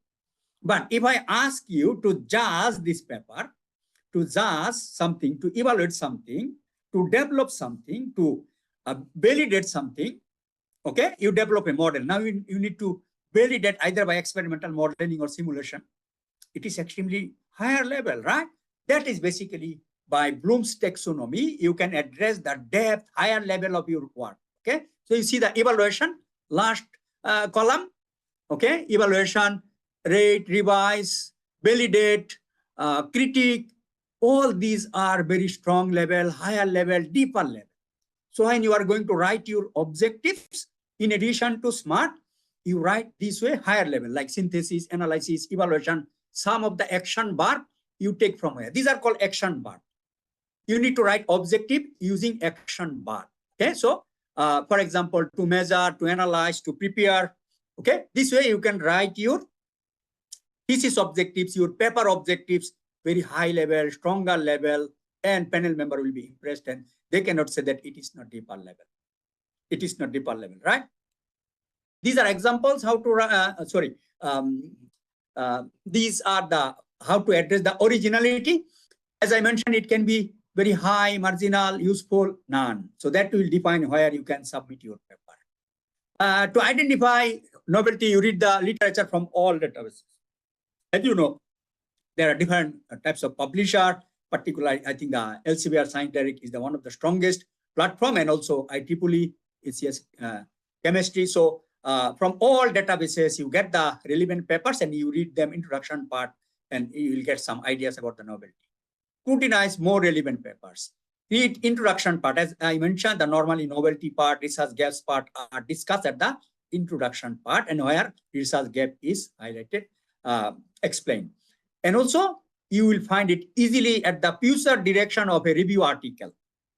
But if I ask you to judge this paper, to judge something, to evaluate something, to develop something, to validate something, Okay, you develop a model. Now you need to validate either by experimental modeling or simulation. It is extremely higher level, right? That is basically by Bloom's taxonomy, you can address the depth, higher level of your work. Okay, so you see the evaluation, last column. Okay, evaluation, rate, revise, validate, critique. All these are very strong level, higher level, deeper level. So when you are going to write your objectives, in addition to SMART, you write this way, higher level, like synthesis, analysis, evaluation. Some of the action bar you take from here. These are called action bar. You need to write objective using action bar. Okay, so for example, to measure, to analyze, to prepare. Okay, this way you can write your thesis objectives, your paper objectives, very high level, stronger level, and panel member will be impressed, and they cannot say that it is not deeper level. It is not deeper level, right? These are examples how to these are the how to address the originality. As I mentioned, it can be very high, marginal, useful, none. So that will define where you can submit your paper. To identify novelty, you read the literature from all databases. As you know, there are different types of publisher. Particularly, I think the Elsevier Scientific is the one of the strongest platform, and also IEEE, it's chemistry. So from all databases, you get the relevant papers and you read them introduction part, and you will get some ideas about the novelty. Scrutinize more relevant papers. Read introduction part. As I mentioned, the normally novelty part, research gaps part are discussed at the introduction part, and where research gap is highlighted, explained. And also, you will find it easily at the user direction of a review article.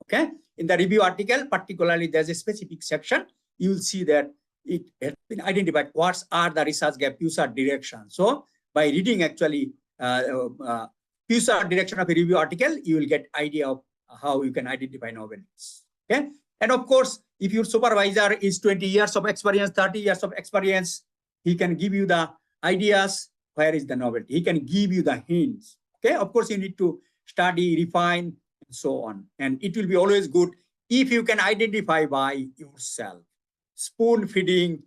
Okay, in the review article, particularly there's a specific section. You will see that it has been identified what are the research gap user direction. So by reading actually user direction of a review article, you will get idea of how you can identify novelties. Okay, and of course, if your supervisor is 20 years of experience, 30 years of experience, he can give you the ideas. Where is the novelty? He can give you the hints. Okay, of course, you need to study, refine, and so on. And it will be always good if you can identify by yourself. Spoon feeding,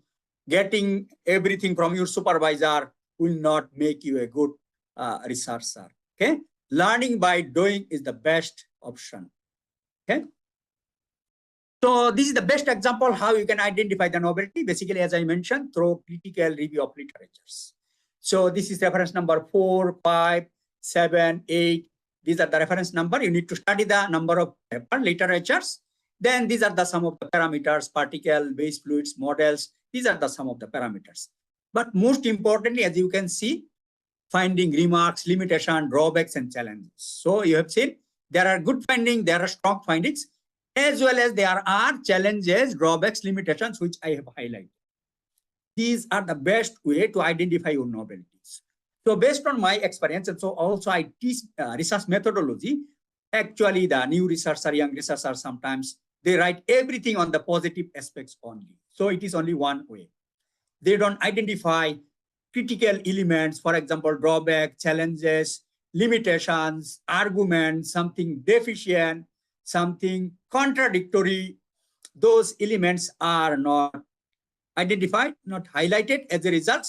getting everything from your supervisor will not make you a good researcher. Okay, learning by doing is the best option. Okay, so this is the best example how you can identify the novelty. Basically, as I mentioned, through critical review of literatures. So this is reference number 4, 5, 7, 8. These are the reference number. You need to study the number of paper literatures. Then these are the sum of the parameters, particle, base fluids, models. These are the sum of the parameters. But most importantly, as you can see, finding remarks, limitation, drawbacks, and challenges. So you have seen there are good findings, there are strong findings, as well as there are challenges, drawbacks, limitations, which I have highlighted. These are the best way to identify your novelties. So based on my experience, and so also I teach research methodology, actually the new researcher, young researcher, sometimes they write everything on the positive aspects only. So it is only one way. They don't identify critical elements, for example, drawback, challenges, limitations, arguments, something deficient, something contradictory. Those elements are not identified, not highlighted. As a result,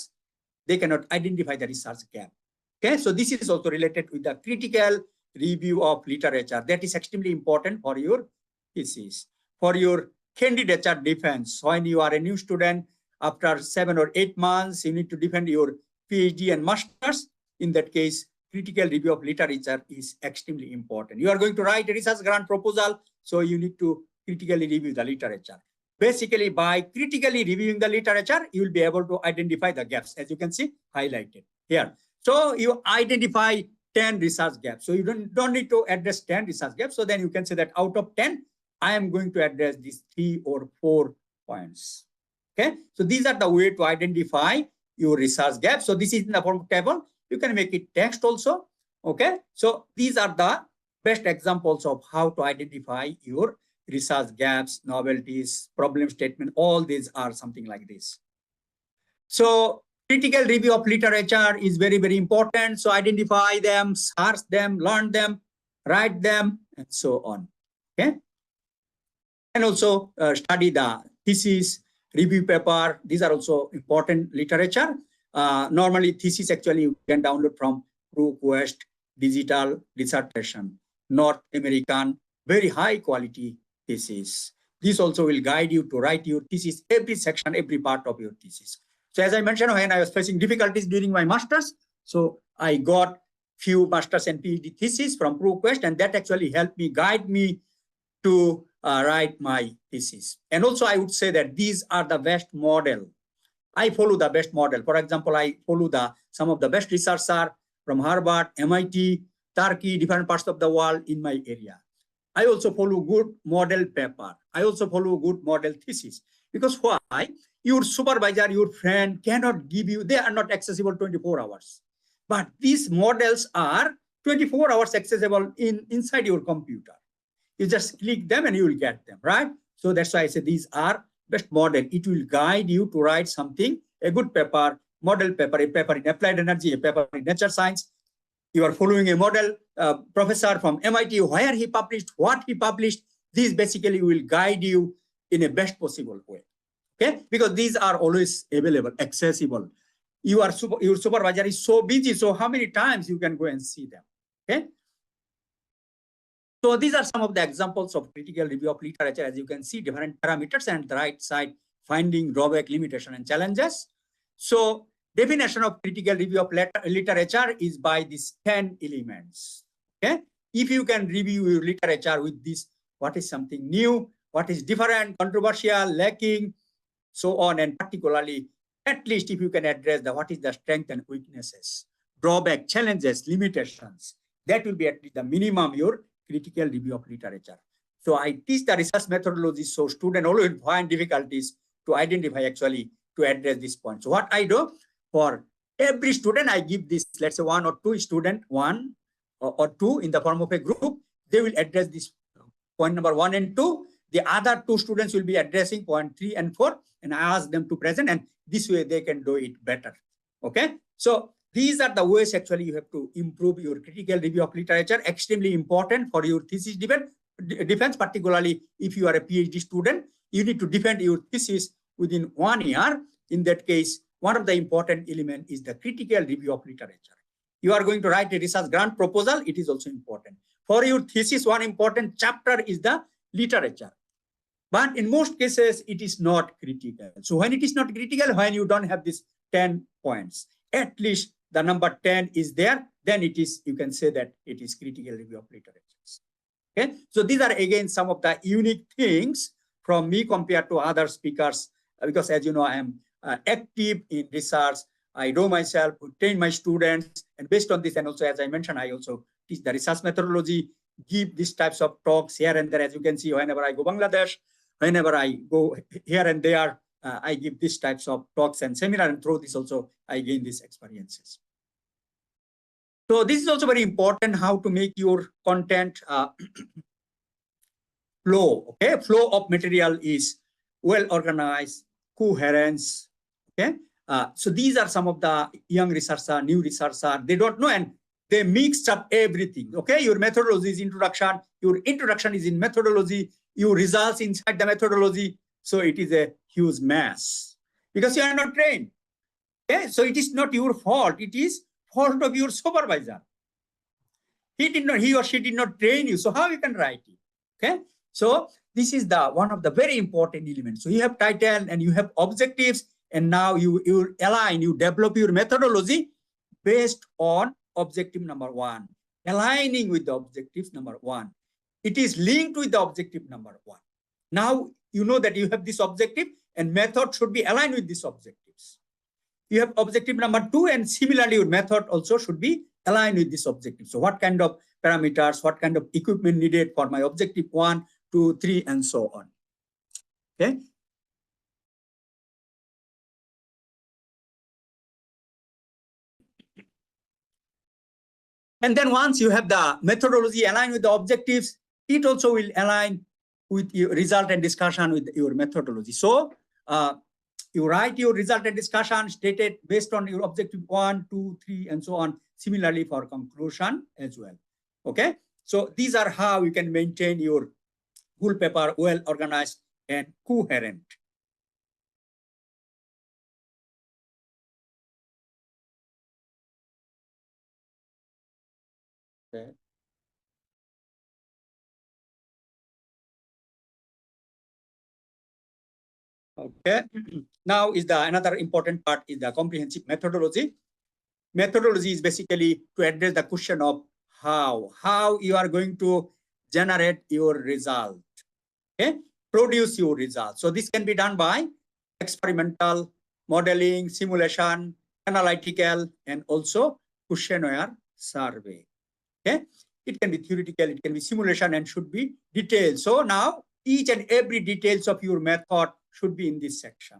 they cannot identify the research gap. Okay, so this is also related with the critical review of literature. That is extremely important for your thesis, for your candidature defense. When you are a new student, after 7 or 8 months, you need to defend your PhD and master's. In that case, critical review of literature is extremely important. You are going to write a research grant proposal, so you need to critically review the literature. Basically, by critically reviewing the literature, you will be able to identify the gaps, as you can see highlighted here. So you identify 10 research gaps. So you don't need to address 10 research gaps. So then you can say that out of 10, I am going to address these 3 or 4 points. Okay, so these are the way to identify your research gaps. So this is in the form of table. You can make it text also. Okay, so these are the best examples of how to identify your research gaps, novelties, problem statement. All these are something like this. So critical review of literature is very, very important. So identify them, search them, learn them, write them, and so on. Okay, and also study the thesis, review paper. These are also important literature. Normally, thesis actually you can download from ProQuest Digital Dissertation, North American, very high quality thesis. This also will guide you to write your thesis, every section, every part of your thesis. So as I mentioned, when I was facing difficulties during my master's, so I got few master's and PhD theses from ProQuest, and that actually helped me, guide me to write my thesis. And also I would say that these are the best model. I follow the best model. For example, I follow some of the best researchers from Harvard, MIT, Turkey, different parts of the world in my area. I also follow good model paper. I also follow good model thesis. Because why? Your supervisor, your friend cannot give you, they are not accessible 24 hours. But these models are 24 hours accessible inside your computer. You just click them and you will get them, right? So that's why I say these are best model. It will guide you to write something, a good paper, model paper, a paper in applied energy, a paper in nature science. You are following a model professor from MIT, where he published, what he published. These basically will guide you in a best possible way. Okay, because these are always available, accessible. Your supervisor is so busy, so how many times you can go and see them? Okay. So these are some of the examples of critical review of literature. As you can see, different parameters, and the right side, finding, drawback, limitation, and challenges. So definition of critical review of literature is by these 10 elements. Okay, if you can review your literature with this, what is something new, what is different, controversial, lacking, so on, and particularly, at least if you can address what is the strength and weaknesses, drawback, challenges, limitations, that will be at least the minimum your critical review of literature. So I teach the research methodology, so students always find difficulties to identify actually to address this point. So what I do, for every student, I give this, let's say 1 or 2 students, 1 or 2 in the form of a group, they will address this point number 1 and 2. The other 2 students will be addressing point 3 and 4, and I ask them to present, and this way they can do it better. Okay, so these are the ways actually you have to improve your critical review of literature. Extremely important for your thesis defense, particularly if you are a PhD student. You need to defend your thesis within 1 year. In that case, one of the important elements is the critical review of literature. You are going to write a research grant proposal. It is also important. For your thesis, one important chapter is the literature. But in most cases, it is not critical. So when it is not critical, when you don't have these 10 points, at least the number 10 is there, then it is, you can say that it is critical review of literature. Okay, so these are again some of the unique things from me compared to other speakers, because as you know, I am active in research. I do myself, train my students, and based on this, and also as I mentioned, I also teach the research methodology, give these types of talks here and there. As you can see, whenever I go Bangladesh, whenever I go here and there, I give these types of talks and seminars, and through this also I gain these experiences. So this is also very important, how to make your content flow. Okay, flow of material is well organized, coherence. Okay, so these are some of the young researchers, new researchers. They don't know, and they mixed up everything. Okay, your methodology is introduction. Your introduction is in methodology. Your results inside the methodology. So it is a huge mess because you are not trained. Okay, so it is not your fault. It is fault of your supervisor. He or she did not train you. So how you can write it? Okay, so this is the one of the very important elements. So you have title and you have objectives, and now you align, you develop your methodology based on objective number 1, aligning with the objectives number 1. It is linked with the objective number 1. Now you know that you have this objective, and method should be aligned with these objectives. You have objective number 2, and similarly your method also should be aligned with this objective. So what kind of parameters, what kind of equipment needed for my objective 1, 2, 3, and so on. Okay. And then once you have the methodology aligned with the objectives, it also will align with your result and discussion with your methodology. So you write your result and discussion stated based on your objective 1, 2, 3, and so on. Similarly for conclusion as well. Okay. So these are how you can maintain your whole paper well organized and coherent. Okay. Now is the another important part is the comprehensive methodology. Methodology is basically to address the question of how you are going to generate your result, okay, produce your result. So this can be done by experimental, modeling, simulation, analytical, and also questionnaire survey. Okay, it can be theoretical, it can be simulation, and should be detailed. So now each and every details of your method should be in this section.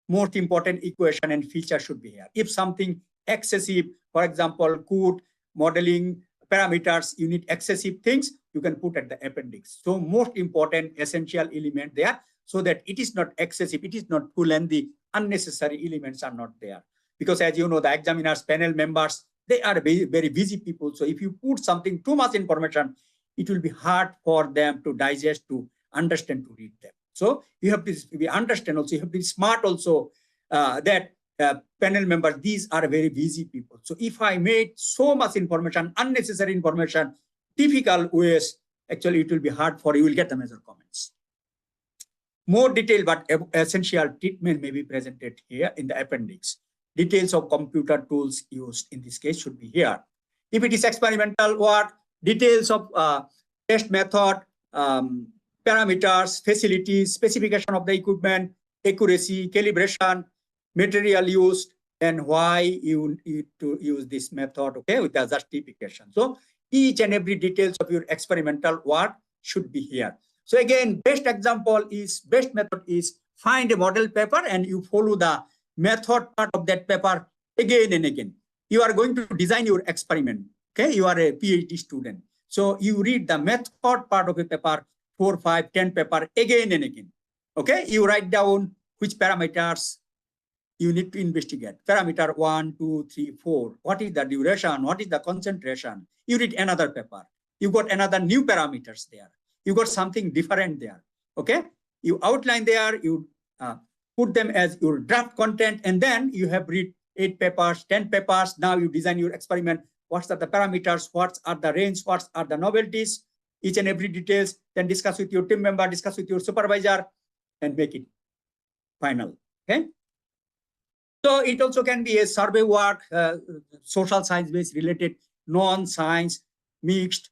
Most important equation and feature should be here. If something excessive, for example, code, modeling, parameters, you need excessive things, you can put at the appendix. So most important essential element there, so that it is not excessive, it is not too lengthy, unnecessary elements are not there. Because as you know, the examiners, panel members, they are very, very busy people. So if you put something too much information, it will be hard for them to digest, to understand, to read them. So you have to be understand also, you have to be smart also, that panel members, these are very busy people. So if I made so much information, unnecessary information, difficult ways, actually it will be hard for you, will get the major comments. More detailed but essential treatment may be presented here in the appendix. Details of computer tools used in this case should be here. If it is experimental work, details of test method, parameters, facilities, specification of the equipment, accuracy, calibration, material used, and why you need to use this method, okay, with the justification. So each and every details of your experimental work should be here. So again, best method is find a model paper and you follow the method part of that paper again and again. You are going to design your experiment, okay? You are a PhD student. So you read the method part of a paper, 4, 5, 10 paper again and again, okay? You write down which parameters you need to investigate. Parameter 1, 2, 3, 4. What is the duration? What is the concentration? You read another paper. You got another new parameters there. You got something different there, okay? You outline there, you put them as your draft content, and then you have read 8 papers, 10 papers. Now you design your experiment. What are the parameters? What are the range? What are the novelties? Each and every details, then discuss with your team member, discuss with your supervisor, and make it final, okay? So it also can be a survey work, social science-based related, non-science, mixed,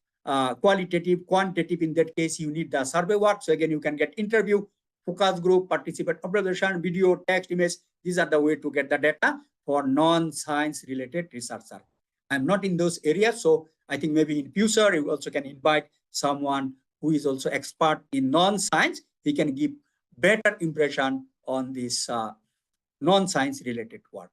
qualitative, quantitative. In that case, you need the survey work. So again, you can get interview, focus group, participant observation, video, text, image. These are the way to get the data for non-science related researcher. I'm not in those areas, so I think maybe in future you also can invite someone who is also expert in non-science. He can give better impression on this non-science related work.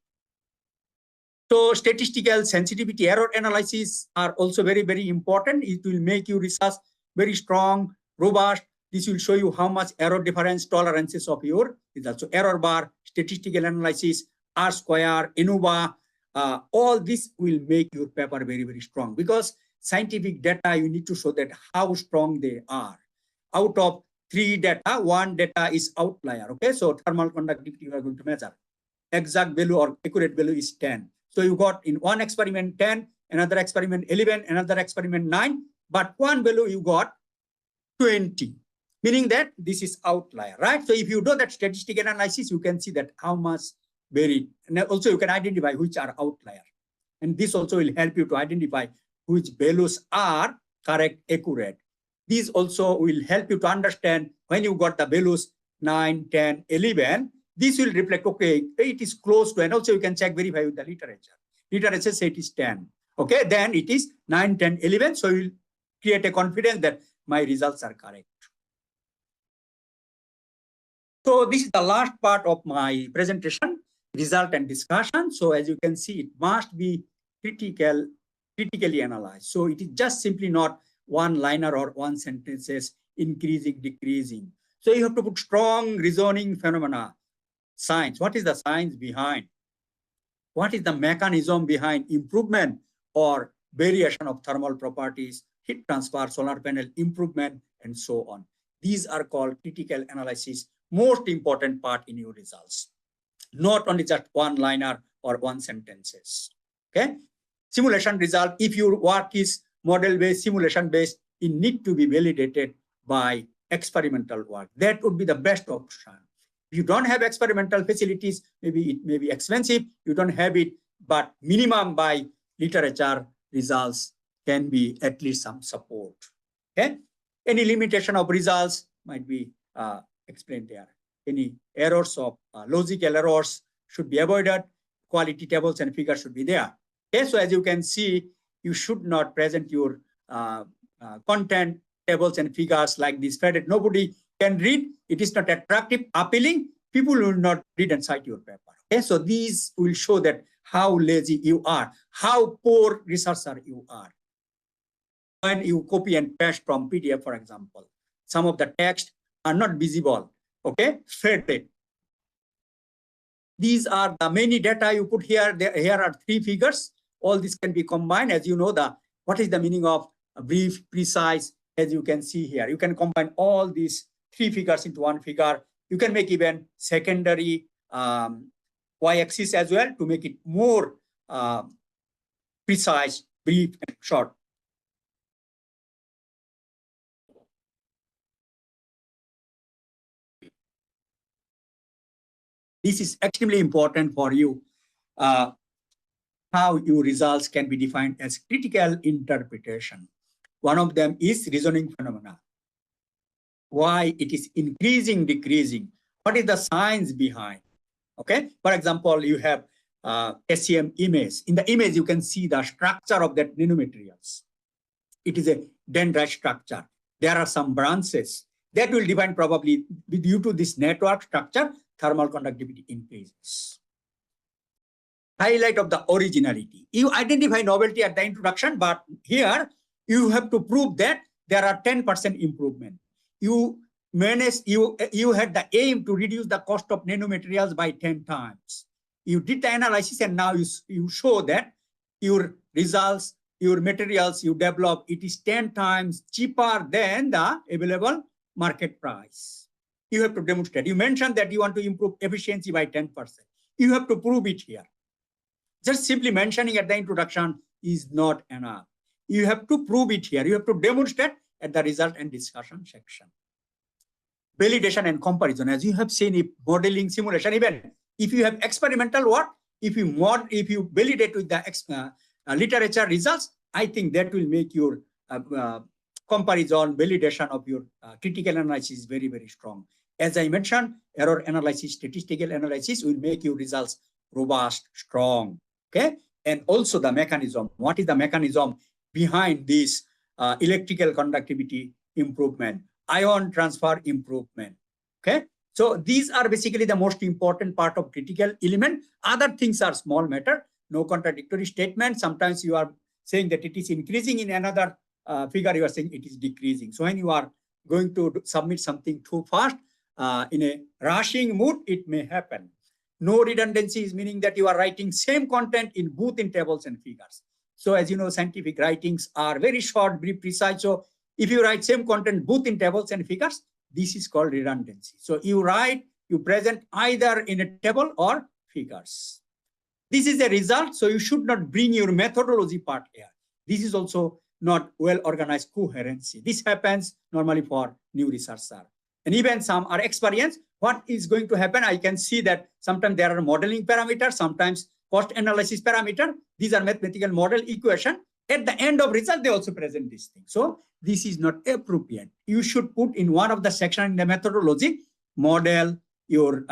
So statistical sensitivity error analysis are also very, very important. It will make your research very strong, robust. This will show you how much error difference tolerances of your results. So error bar, statistical analysis, R square, ANOVA, all this will make your paper very, very strong, because scientific data, you need to show that how strong they are. Out of 3 data, 1 data is outlier, okay? So thermal conductivity you are going to measure. Exact value or accurate value is 10. So you got in one experiment 10, another experiment 11, another experiment 9, but one value you got 20, meaning that this is outlier, right? So if you do that statistical analysis, you can see that how much varied, and also you can identify which are outlier. And this also will help you to identify which values are correct, accurate. These also will help you to understand when you got the values 9, 10, 11, this will reflect, okay, it is close to, and also you can check, verify with the literature. Literature says it is 10. Okay, then it is 9, 10, 11. So you will create a confidence that my results are correct. So this is the last part of my presentation, result and discussion. So as you can see, it must be critically analyzed. So it is just simply not one liner or one sentences, increasing, decreasing. So you have to put strong reasoning phenomena. Science, what is the science behind? What is the mechanism behind improvement or variation of thermal properties, heat transfer, solar panel improvement, and so on. These are called critical analysis, most important part in your results. Not only just one liner or one sentences, okay? Simulation result, if your work is model-based, simulation-based, it need to be validated by experimental work. That would be the best option. If you don't have experimental facilities, maybe it may be expensive, you don't have it, but minimum by literature results can be at least some support. Okay? Any limitation of results might be explained there. Any errors of logical errors should be avoided. Quality tables and figures should be there. Okay, so as you can see, you should not present your content tables and figures like this faded. Nobody can read. It is not attractive, appealing. People will not read and cite your paper. Okay, so these will show that how lazy you are, how poor researcher you are. When you copy and paste from PDF, for example, some of the text are not visible. Okay, faded. These are the many data you put here. Here are 3 figures. All this can be combined. As you know, what is the meaning of brief, precise, as you can see here. You can combine all these 3 figures into one figure. You can make even secondary y-axis as well to make it more precise, brief, and short. This is extremely important for you, how your results can be defined as critical interpretation. One of them is reasoning phenomena. Why it is increasing, decreasing. What is the science behind? Okay, for example, you have SEM image. In the image, you can see the structure of that nanomaterials. It is a dendrite structure. There are some branches that will define probably due to this network structure, thermal conductivity increases. Highlight of the originality. You identify novelty at the introduction, but here you have to prove that there are 10% improvement. You had the aim to reduce the cost of nanomaterials by 10 times. You did the analysis and now you show that your results, your materials you develop, it is 10 times cheaper than the available market price. You have to demonstrate. You mentioned that you want to improve efficiency by 10%. You have to prove it here. Just simply mentioning at the introduction is not enough. You have to prove it here. You have to demonstrate at the result and discussion section. Validation and comparison, as you have seen, if modeling, simulation, even if you have experimental work, if you validate with the literature results, I think that will make your comparison, validation of your critical analysis very, very strong. As I mentioned, error analysis, statistical analysis will make your results robust, strong. Okay, and also the mechanism. What is the mechanism behind this electrical conductivity improvement, ion transfer improvement? Okay, so these are basically the most important part of critical element. Other things are small matter, no contradictory statement. Sometimes you are saying that it is increasing, in another figure you are saying it is decreasing. So when you are going to submit something too fast, in a rushing mood, it may happen. No redundancy is meaning that you are writing same content in both in tables and figures. So as you know, scientific writings are very short, brief, precise. So if you write same content both in tables and figures, this is called redundancy. So you present either in a table or figures. This is a result. So you should not bring your methodology part here. This is also not well-organized coherency. This happens normally for new researcher. And even some are experienced. What is going to happen? I can see that sometimes there are modeling parameters, sometimes cost analysis parameter. These are mathematical model equation. At the end of result, they also present this thing. So this is not appropriate. You should put in one of the section in the methodology, model, your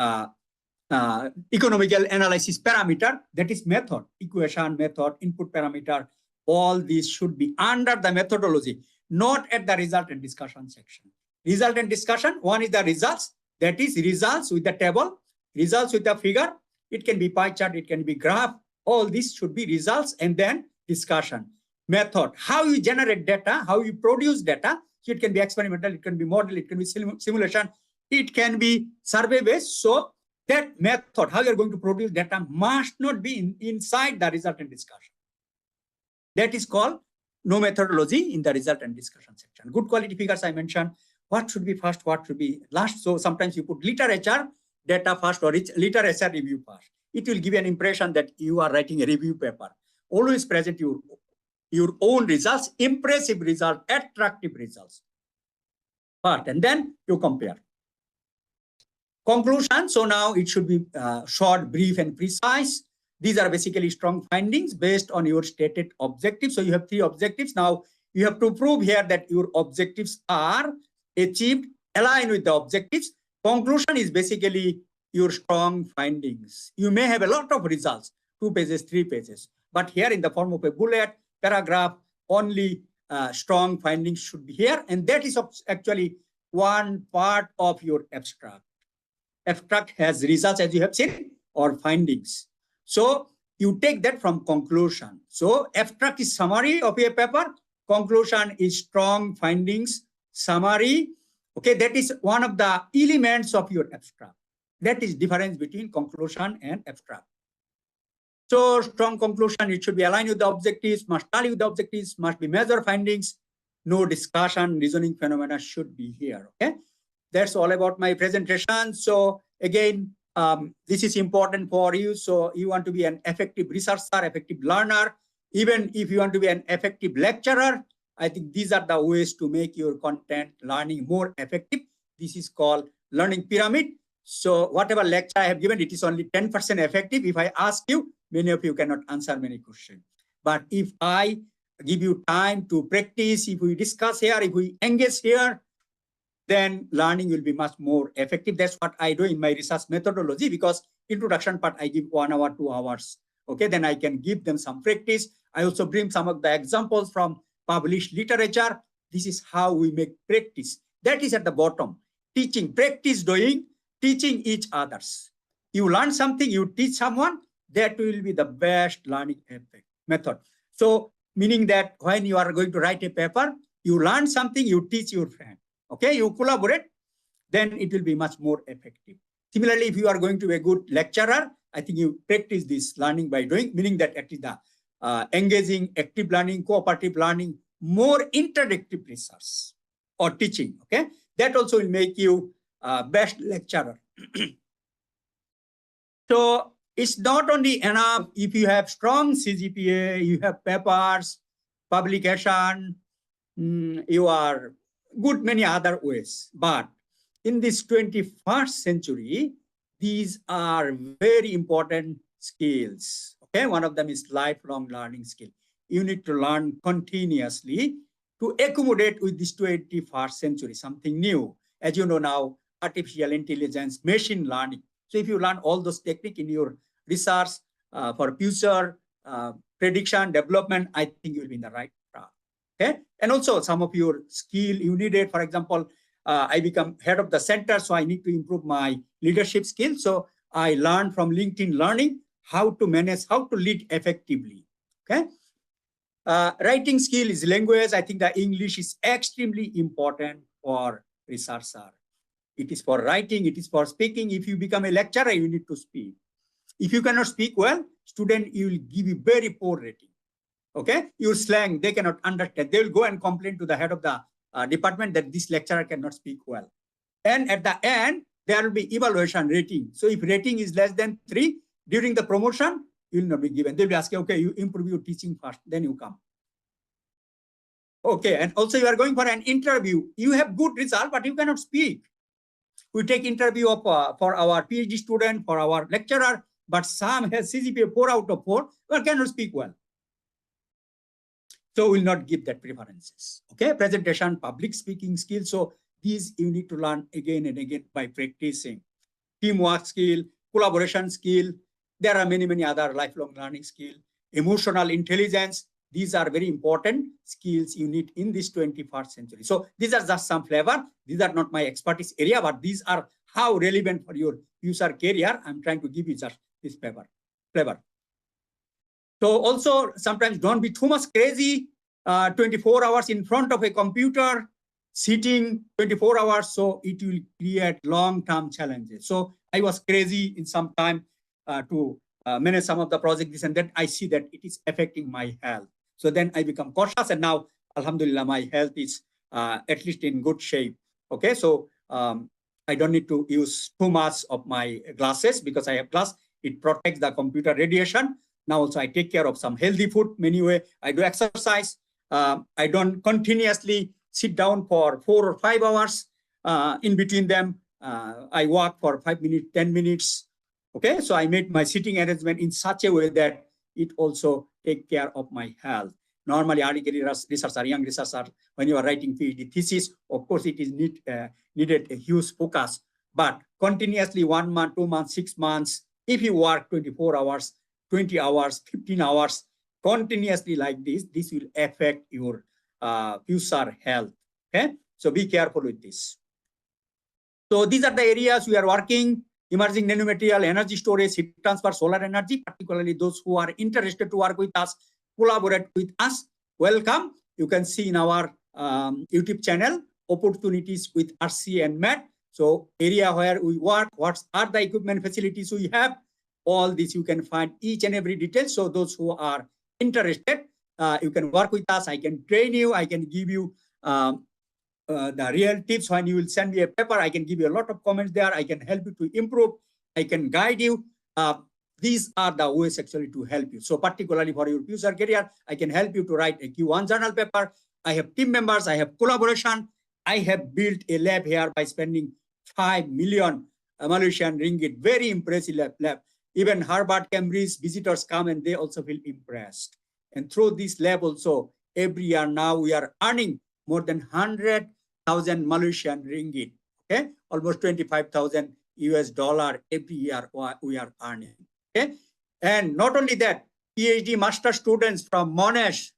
economical analysis parameter, that is method, equation, method, input parameter. All these should be under the methodology, not at the result and discussion section. Result and discussion, one is the results, that is results with the table, results with the figure. It can be pie chart, it can be graph. All this should be results and then discussion. Method, how you generate data, how you produce data. So it can be experimental, it can be model, it can be simulation, it can be survey based. So that method, how you're going to produce data, must not be inside the result and discussion. That is called no methodology in the result and discussion section. Good quality figures I mentioned. What should be first, what should be last? So sometimes you put literature data first or literature review first. It will give you an impression that you are writing a review paper. Always present your own results, impressive results, attractive results. But and then you compare. Conclusion, so now it should be short, brief, and precise. These are basically strong findings based on your stated objectives. So you have 3 objectives. Now you have to prove here that your objectives are achieved, aligned with the objectives. Conclusion is basically your strong findings. You may have a lot of results, 2 pages, 3 pages, but here in the form of a bullet, paragraph, only strong findings should be here. And that is actually one part of your abstract. Abstract has results, as you have seen, or findings. So you take that from conclusion. So abstract is summary of your paper. Conclusion is strong findings, summary. Okay, that is one of the elements of your abstract. That is difference between conclusion and abstract. So strong conclusion, it should be aligned with the objectives, must tally with the objectives, must be measure findings, no discussion, reasoning phenomena should be here. Okay, that's all about my presentation. So again, this is important for you. So you want to be an effective researcher, effective learner. Even if you want to be an effective lecturer, I think these are the ways to make your content learning more effective. This is called learning pyramid. So whatever lecture I have given, it is only 10% effective. If I ask you, many of you cannot answer many questions. But if I give you time to practice, if we discuss here, if we engage here, then learning will be much more effective. That's what I do in my research methodology, because introduction part, I give 1 hour, 2 hours. Okay, then I can give them some practice. I also bring some of the examples from published literature. This is how we make practice. That is at the bottom. Teaching, practice doing, teaching each others. You learn something, you teach someone, that will be the best learning method. So meaning that when you are going to write a paper, you learn something, you teach your friend. Okay, you collaborate, then it will be much more effective. Similarly, if you are going to be a good lecturer, I think you practice this learning by doing, meaning that at the engaging, active learning, cooperative learning, more interactive research or teaching. Okay, that also will make you best lecturer. So it's not only enough if you have strong CGPA, you have papers, publication, you are good many other ways. But in this 21st century, these are very important skills. Okay, one of them is lifelong learning skill. You need to learn continuously to accommodate with this 21st century, something new. As you know now, artificial intelligence, machine learning. So if you learn all those techniques in your research for future prediction, development, I think you'll be in the right track. Okay, and also some of your skill you needed. For example, I become head of the center, so I need to improve my leadership skills. So I learned from LinkedIn Learning how to manage, how to lead effectively. Okay, writing skill is language. I think the English is extremely important for researcher. It is for writing, it is for speaking. If you become a lecturer, you need to speak. If you cannot speak well, student, you will give you very poor rating. Okay, your slang, they cannot understand. They will go and complain to the head of the department that this lecturer cannot speak well. And at the end, there will be evaluation rating. So if rating is less than 3, during the promotion, you will not be given. They will ask you, okay, you improve your teaching first, then you come. Okay, and also you are going for an interview. You have good result, but you cannot speak. We take interview of for our PhD student, for our lecturer, but some has CGPA 4 out of 4, but cannot speak well. So will not give that preferences. Okay, presentation, public speaking skills. So these you need to learn again and again by practicing. Teamwork skill, collaboration skill. There are many, many other lifelong learning skill. Emotional intelligence. These are very important skills you need in this 21st century. So these are just some flavor. These are not my expertise area, but these are how relevant for your user career. I'm trying to give you just this flavor. So also sometimes don't be too much crazy. 24 hours in front of a computer, sitting 24 hours. So it will create long-term challenges. So I was crazy in some time to manage some of the projects, and then I see that it is affecting my health. So then I become cautious, and now, alhamdulillah, my health is at least in good shape. Okay, so I don't need to use too much of my glasses because I have glass. It protects the computer radiation. Now also I take care of some healthy food. Anyway, I do exercise. I don't continuously sit down for 4 or 5 hours in between them. I walk for 5 minutes, 10 minutes. Okay, so I made my sitting arrangement in such a way that it also take care of my health. Normally, early career researcher, young researcher, when you are writing PhD thesis, of course, it is needed a huge focus. But continuously 1 month, 2 months, 6 months, if you work 24 hours, 20 hours, 15 hours, continuously like this will affect your future health. Okay, so be careful with this. So these are the areas we are working: emerging nanomaterial, energy storage, heat transfer, solar energy. Particularly those who are interested to work with us, collaborate with us, welcome. You can see in our YouTube channel opportunities with RC and MET. So area where we work, what are the equipment facilities we have, all this you can find each and every detail. So those who are interested, you can work with us. I can train you. I can give you the real tips. When you will send me a paper, I can give you a lot of comments there. I can help you to improve. I can guide you. These are the ways actually to help you. So particularly for your future career, I can help you to write a Q1 journal paper. I have team members. I have collaboration. I have built a lab here by spending 5 million Malaysian ringgit. Very impressive lab. Even Harvard, Cambridge visitors come and they also feel impressed. And through this lab also, every year now we are earning more than 100,000 Malaysian ringgit. Okay, almost 25,000 US dollar every year we are earning. Okay, and not only that, PhD master students from Monash,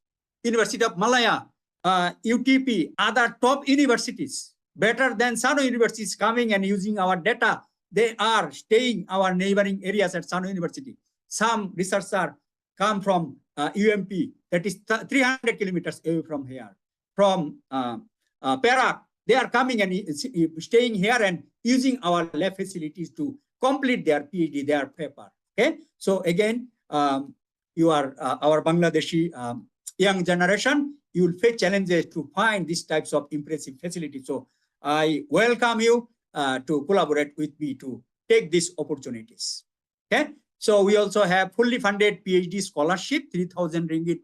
University of Malaya, UTP, other top universities, better than Sunway universities, coming and using our data. They are staying our neighboring areas at Sunway University. Some researchers come from UMP, that is 300 kilometers away from here. From Perak, they are coming and staying here and using our lab facilities to complete their PhD, their paper. Okay, so again, you are our Bangladeshi young generation. You will face challenges to find these types of impressive facilities. So I welcome you to collaborate with me to take these opportunities. Okay, so we also have fully funded PhD scholarship, 3,000 ringgit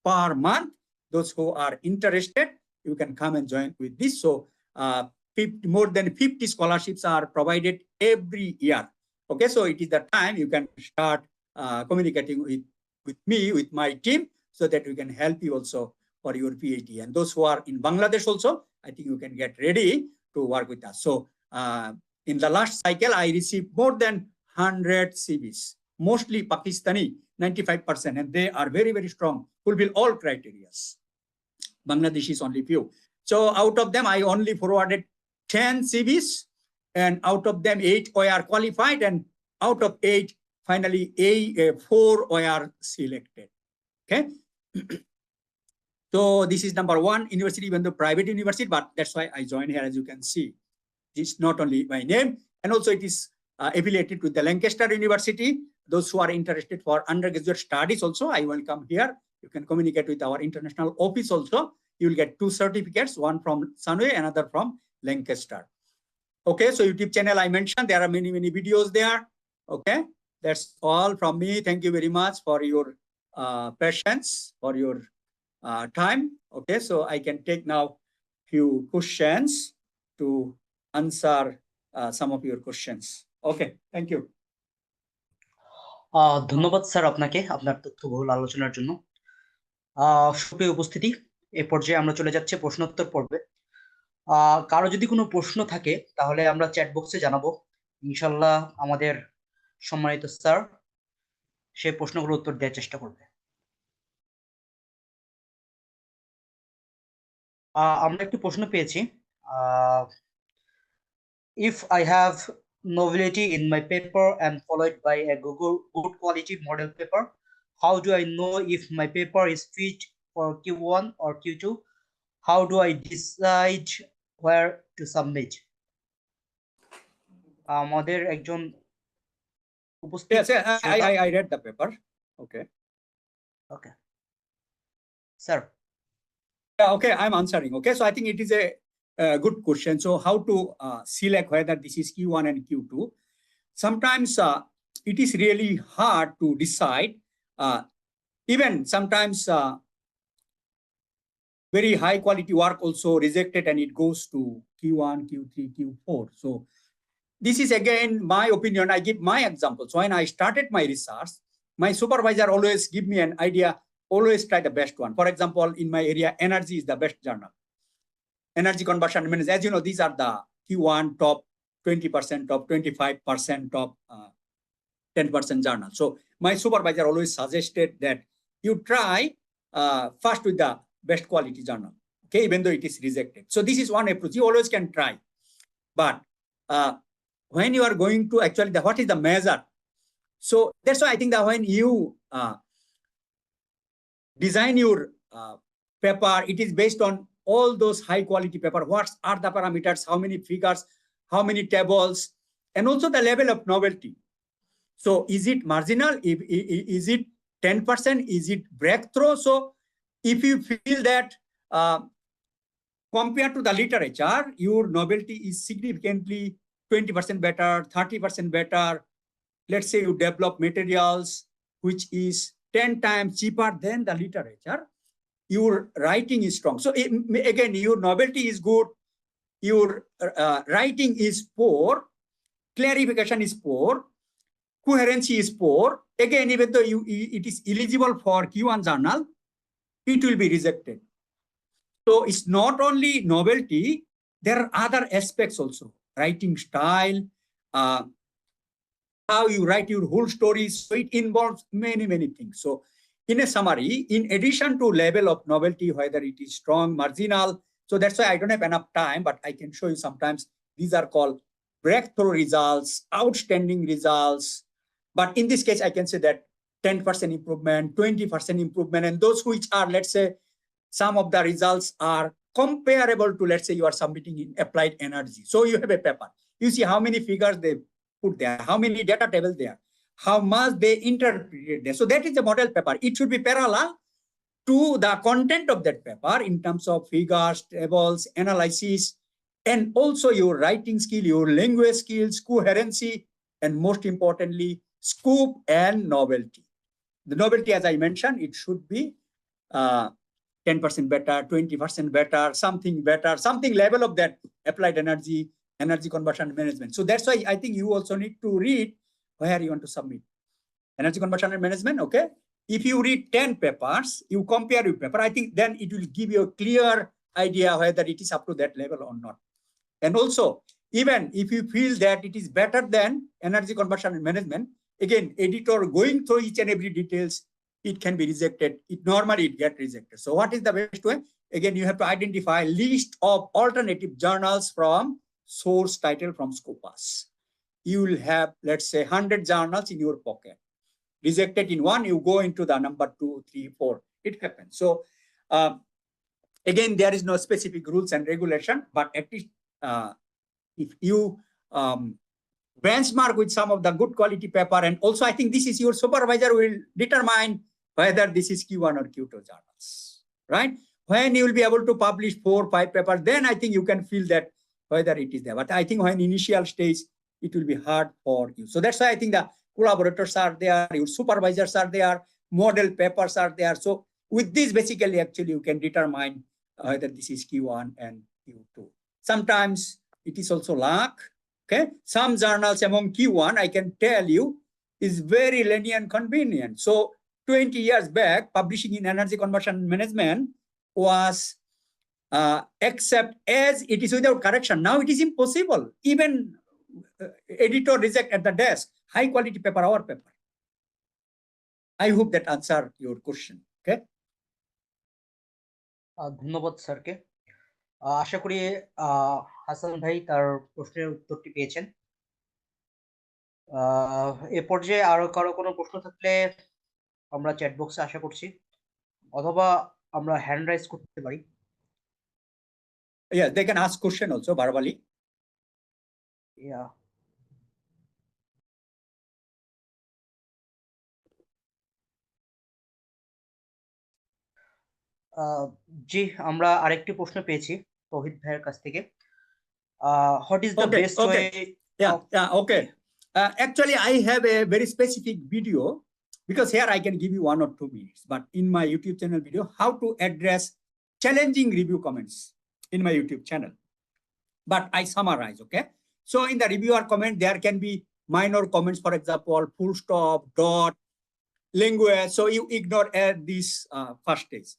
per month. Those who are interested, you can come and join with this. So more than 50 scholarships are provided every year. Okay, so it is the time you can start communicating with me, with my team, so that we can help you also for your PhD. And those who are in Bangladesh also, I think you can get ready to work with us. So in the last cycle, I received more than 100 CVs, mostly Pakistani, 95%, and they are very, very strong, fulfill all criteria. Bangladesh is only few. So out of them, I only forwarded 10 CVs, and out of them 8 were qualified, and out of 8, finally 4 were selected. Okay. So this is number 1 university, even though private university, but that's why I joined here. As you can see, it's not only my name, and also it is affiliated with the Lancaster University. Those who are interested for undergraduate studies also, I welcome here. You can communicate with our international office also. You will get 2 certificates, one from Sunway, another from Lancaster. Okay, so YouTube channel I mentioned, there are many, many videos there. Okay, that's all from me. Thank you very much for your patience, for your time. Okay, so I can take now few questions to answer some of your questions. Okay, thank you. ধন্যবাদ sir আপনাকে আপনার তথ্যবহুল আলোচনার জন্য। সুপ্রিয় উপস্থিতি, এ পর্যায়ে আমরা চলে যাচ্ছি প্রশ্নোত্তর পর্বে। কারো যদি কোনো প্রশ্ন থাকে তাহলে আমরা চ্যাট বক্সে জানাবো। ইনশাল্লাহ আমাদের সম্মানিত স্যার সেই প্রশ্নগুলোর উত্তর দেওয়ার চেষ্টা করবে। আমরা একটি প্রশ্ন পেয়েছি, if I have novelty in my paper and followed by a good quality model paper, how do I know if my paper is fit for Q1 or Q2? How do I decide where to submit? আমাদের একজন উপস্থিত। Yes, I read the paper. Okay. Okay. Sir. Yeah, okay, I'm answering. Okay, so I think it is a good question. So how to select whether this is Q1 and Q2? Sometimes it is really hard to decide. Even sometimes very high quality work also rejected and it goes to Q1, Q3, Q4. So this is again my opinion. I give my examples. When I started my research, my supervisor always give me an idea, always try the best one. For example, in my area, energy is the best journal. Energy conversion management, as you know, these are the Q1 top 20%, top 25%, top 10% journal. So my supervisor always suggested that you try first with the best quality journal, okay, even though it is rejected. So this is one approach. You always can try. But when you are going to actually, what is the measure? So that's why I think that when you design your paper, it is based on all those high quality paper. What are the parameters? How many figures? How many tables? And also the level of novelty. So is it marginal? Is it 10%? Is it breakthrough? So if you feel that compared to the literature, your novelty is significantly 20% better, 30% better. Let's say you develop materials which is 10 times cheaper than the literature. Your writing is strong. So again, your novelty is good. Your writing is poor. Clarification is poor. Coherency is poor. Again, even though it is eligible for Q1 journal, it will be rejected. So it's not only novelty, there are other aspects also. Writing style, how you write your whole story. So it involves many, many things. So in a summary, in addition to level of novelty, whether it is strong, marginal, so that's why I don't have enough time, but I can show you sometimes these are called breakthrough results, outstanding results. But in this case, I can say that 10% improvement, 20% improvement, and those which are, let's say, some of the results are comparable to, let's say, you are submitting in applied energy. So you have a paper. You see how many figures they put there, how many data tables there, how much they interpreted there. So that is the model paper. It should be parallel to the content of that paper in terms of figures, tables, analysis, and also your writing skill, your language skills, coherency, and most importantly, scope and novelty. The novelty, as I mentioned, it should be 10% better, 20% better, something level of that applied energy conversion management. So that's why I think you also need to read where you want to submit. Energy conversion and management, okay? If you read 10 papers, you compare your paper, I think then it will give you a clear idea whether it is up to that level or not. And also, even if you feel that it is better than energy conversion and management, again, editor going through each and every details, it can be rejected. Normally it gets rejected. So what is the best way? Again, you have to identify list of alternative journals from source title from Scopus. You will have, let's say, 100 journals in your pocket. Rejected in one, you go into the number 2, 3, 4. It happens. So again, there is no specific rules and regulation, but at least if you benchmark with some of the good quality paper, and also I think this is your supervisor will determine whether this is Q1 or Q2 journals, right? When you will be able to publish 4 or 5 papers, then I think you can feel that whether it is there. But I think when initial stage, it will be hard for you. So that's why I think the collaborators are there, your supervisors are there, model papers are there. So with this, basically, actually, you can determine whether this is Q1 and Q2. Sometimes it is also luck. Okay, some journals among Q1, I can tell you, is very lenient and convenient. So 20 years back, publishing in energy conversion management was accept as it is without correction. Now it is impossible. Even editor reject at the desk, high quality paper, our paper. I hope that answer your question. Okay. ধন্যবাদ স্যারকে। আশা করি হাসান ভাই তার প্রশ্নের উত্তরটি পেয়েছেন। এ পর্যায়ে আরো কারো কোনো প্রশ্ন থাকলে আমরা চ্যাট বক্সে আশা করছি, অথবা আমরা হ্যান্ড রাইজ করতে পারি। Yeah, they can ask question also verbally. Yeah. জি, আমরা আরেকটি প্রশ্ন পেয়েছি তৌহিদ ভাইয়ের কাছ থেকে। What is the best way? Yeah, okay. Actually, I have a very specific video, because here I can give you 1 or 2 minutes, but in my YouTube channel video, how to address challenging review comments in my YouTube channel. But I summarize, okay? So in the reviewer comment, there can be minor comments, for example, full stop, dot, language. So you ignore these first stage.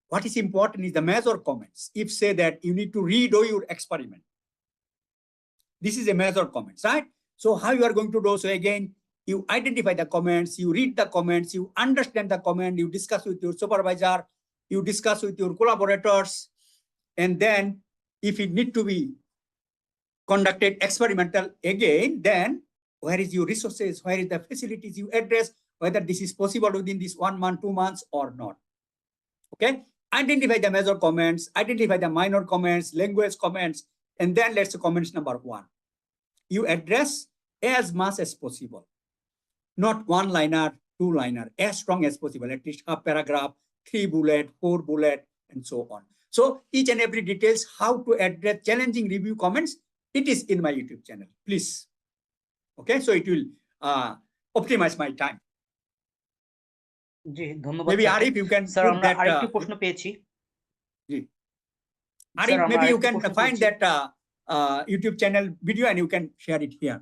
What is important is the major comments. If say that you need to redo your experiment. This is a major comments, right? So how you are going to do? So again, you identify the comments, you read the comments, you understand the comment, you discuss with your supervisor, you discuss with your collaborators, and then if it need to be conducted experimental again, then where is your resources, where is the facilities you address, whether this is possible within this 1 month, 2 months or not. Okay, identify the major comments, identify the minor comments, language comments, and then let's say comments number 1. You address as much as possible, not 1-liner, 2-liner, as strong as possible, at least a paragraph, 3 bullet, 4 bullet, and so on. So each and every details how to address challenging review comments, it is in my YouTube channel, please. Okay, so it will optimize my time. জি ধন্যবাদ Maybe স্যারকে। Arif, you can sir put আমরা that. আরেকটি প্রশ্ন পেয়েছি। জি। Sir Arif, আমরা maybe you আরেকটি can প্রশ্ন find পেয়েছি। that YouTube channel video and you can share it here.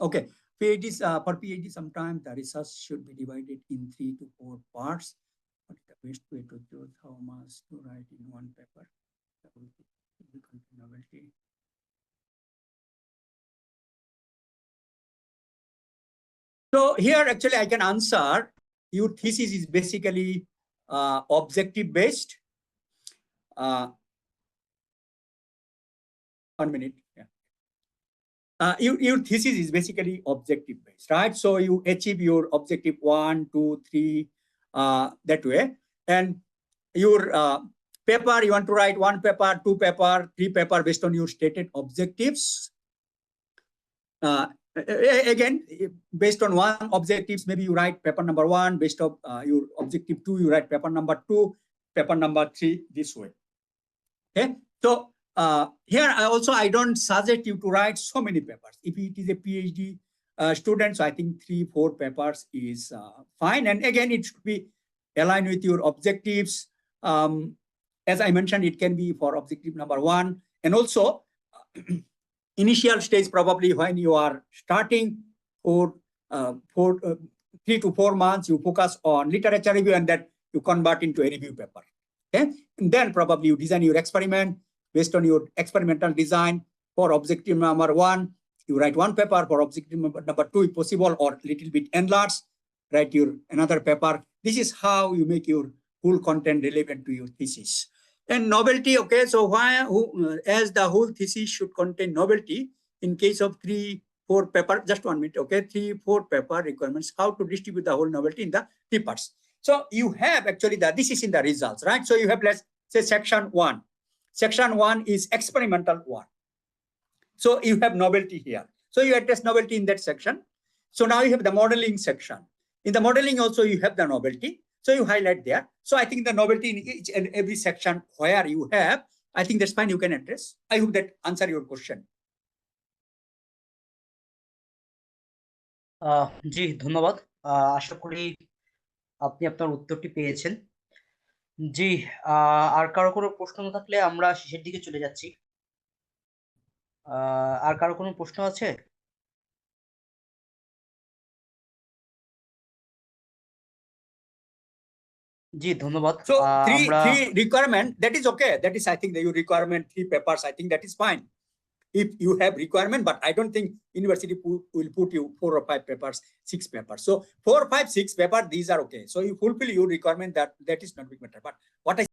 Okay, PhDs, for PhD sometimes the research should be divided in 3 to 4 parts. What is the best way to choose how much to write in one paper? Novelty. So here actually I can answer, your thesis is basically objective based. 1 minute. Yeah. Your thesis is basically objective based, right? So you achieve your objective 1, 2, 3 that way, and your paper you want to write 1 paper, 2 paper, 3 paper based on your stated objectives. Again, based on 1 objectives, maybe you write paper number 1. Based on your objective 2, you write paper number 2, paper number 3, this way. Okay, so here I don't suggest you to write so many papers. If it is a PhD student, so I think 3-4 papers is fine. And again, it should be aligned with your objectives. As I mentioned, it can be for objective number 1, and also initial stage, probably when you are starting for 3 to 4 months, you focus on literature review, and that you convert into a review paper. Okay, and then probably you design your experiment based on your experimental design. For objective number 1, you write 1 paper. For objective number 2, if possible, or little bit enlarged, write your another paper. This is how you make your whole content relevant to your thesis. And novelty, okay, so as the whole thesis should contain novelty, in case of 3-4 paper, just 1 minute, okay, 3-4 paper requirements, how to distribute the whole novelty in the 3 parts. So you have actually this is in the results, right? So you have, let's say, section 1. Section 1 is experimental 1. So you have novelty here. So you address novelty in that section. So now you have the modeling section. In the modeling also you have the novelty. So you highlight there. So I think the novelty in each and every section where you have, I think that's fine, you can address. I hope that answer your question. জি ধন্যবাদ। আশা করি আপনি আপনার উত্তরটি পেয়েছেন। জি, আর কারো কোনো প্রশ্ন না থাকলে আমরা শেষের দিকে চলে যাচ্ছি। আর কারো কোনো প্রশ্ন আছে? জি ধন্যবাদ। So three requirement, that is okay. That is, I think, your requirement 3 papers. I think that is fine. If you have requirement, but I don't think university will put you 4 or 5 papers, 6 papers. So 4, 5, 6 papers, these are okay. So you fulfill your requirement, that is not big matter. But what I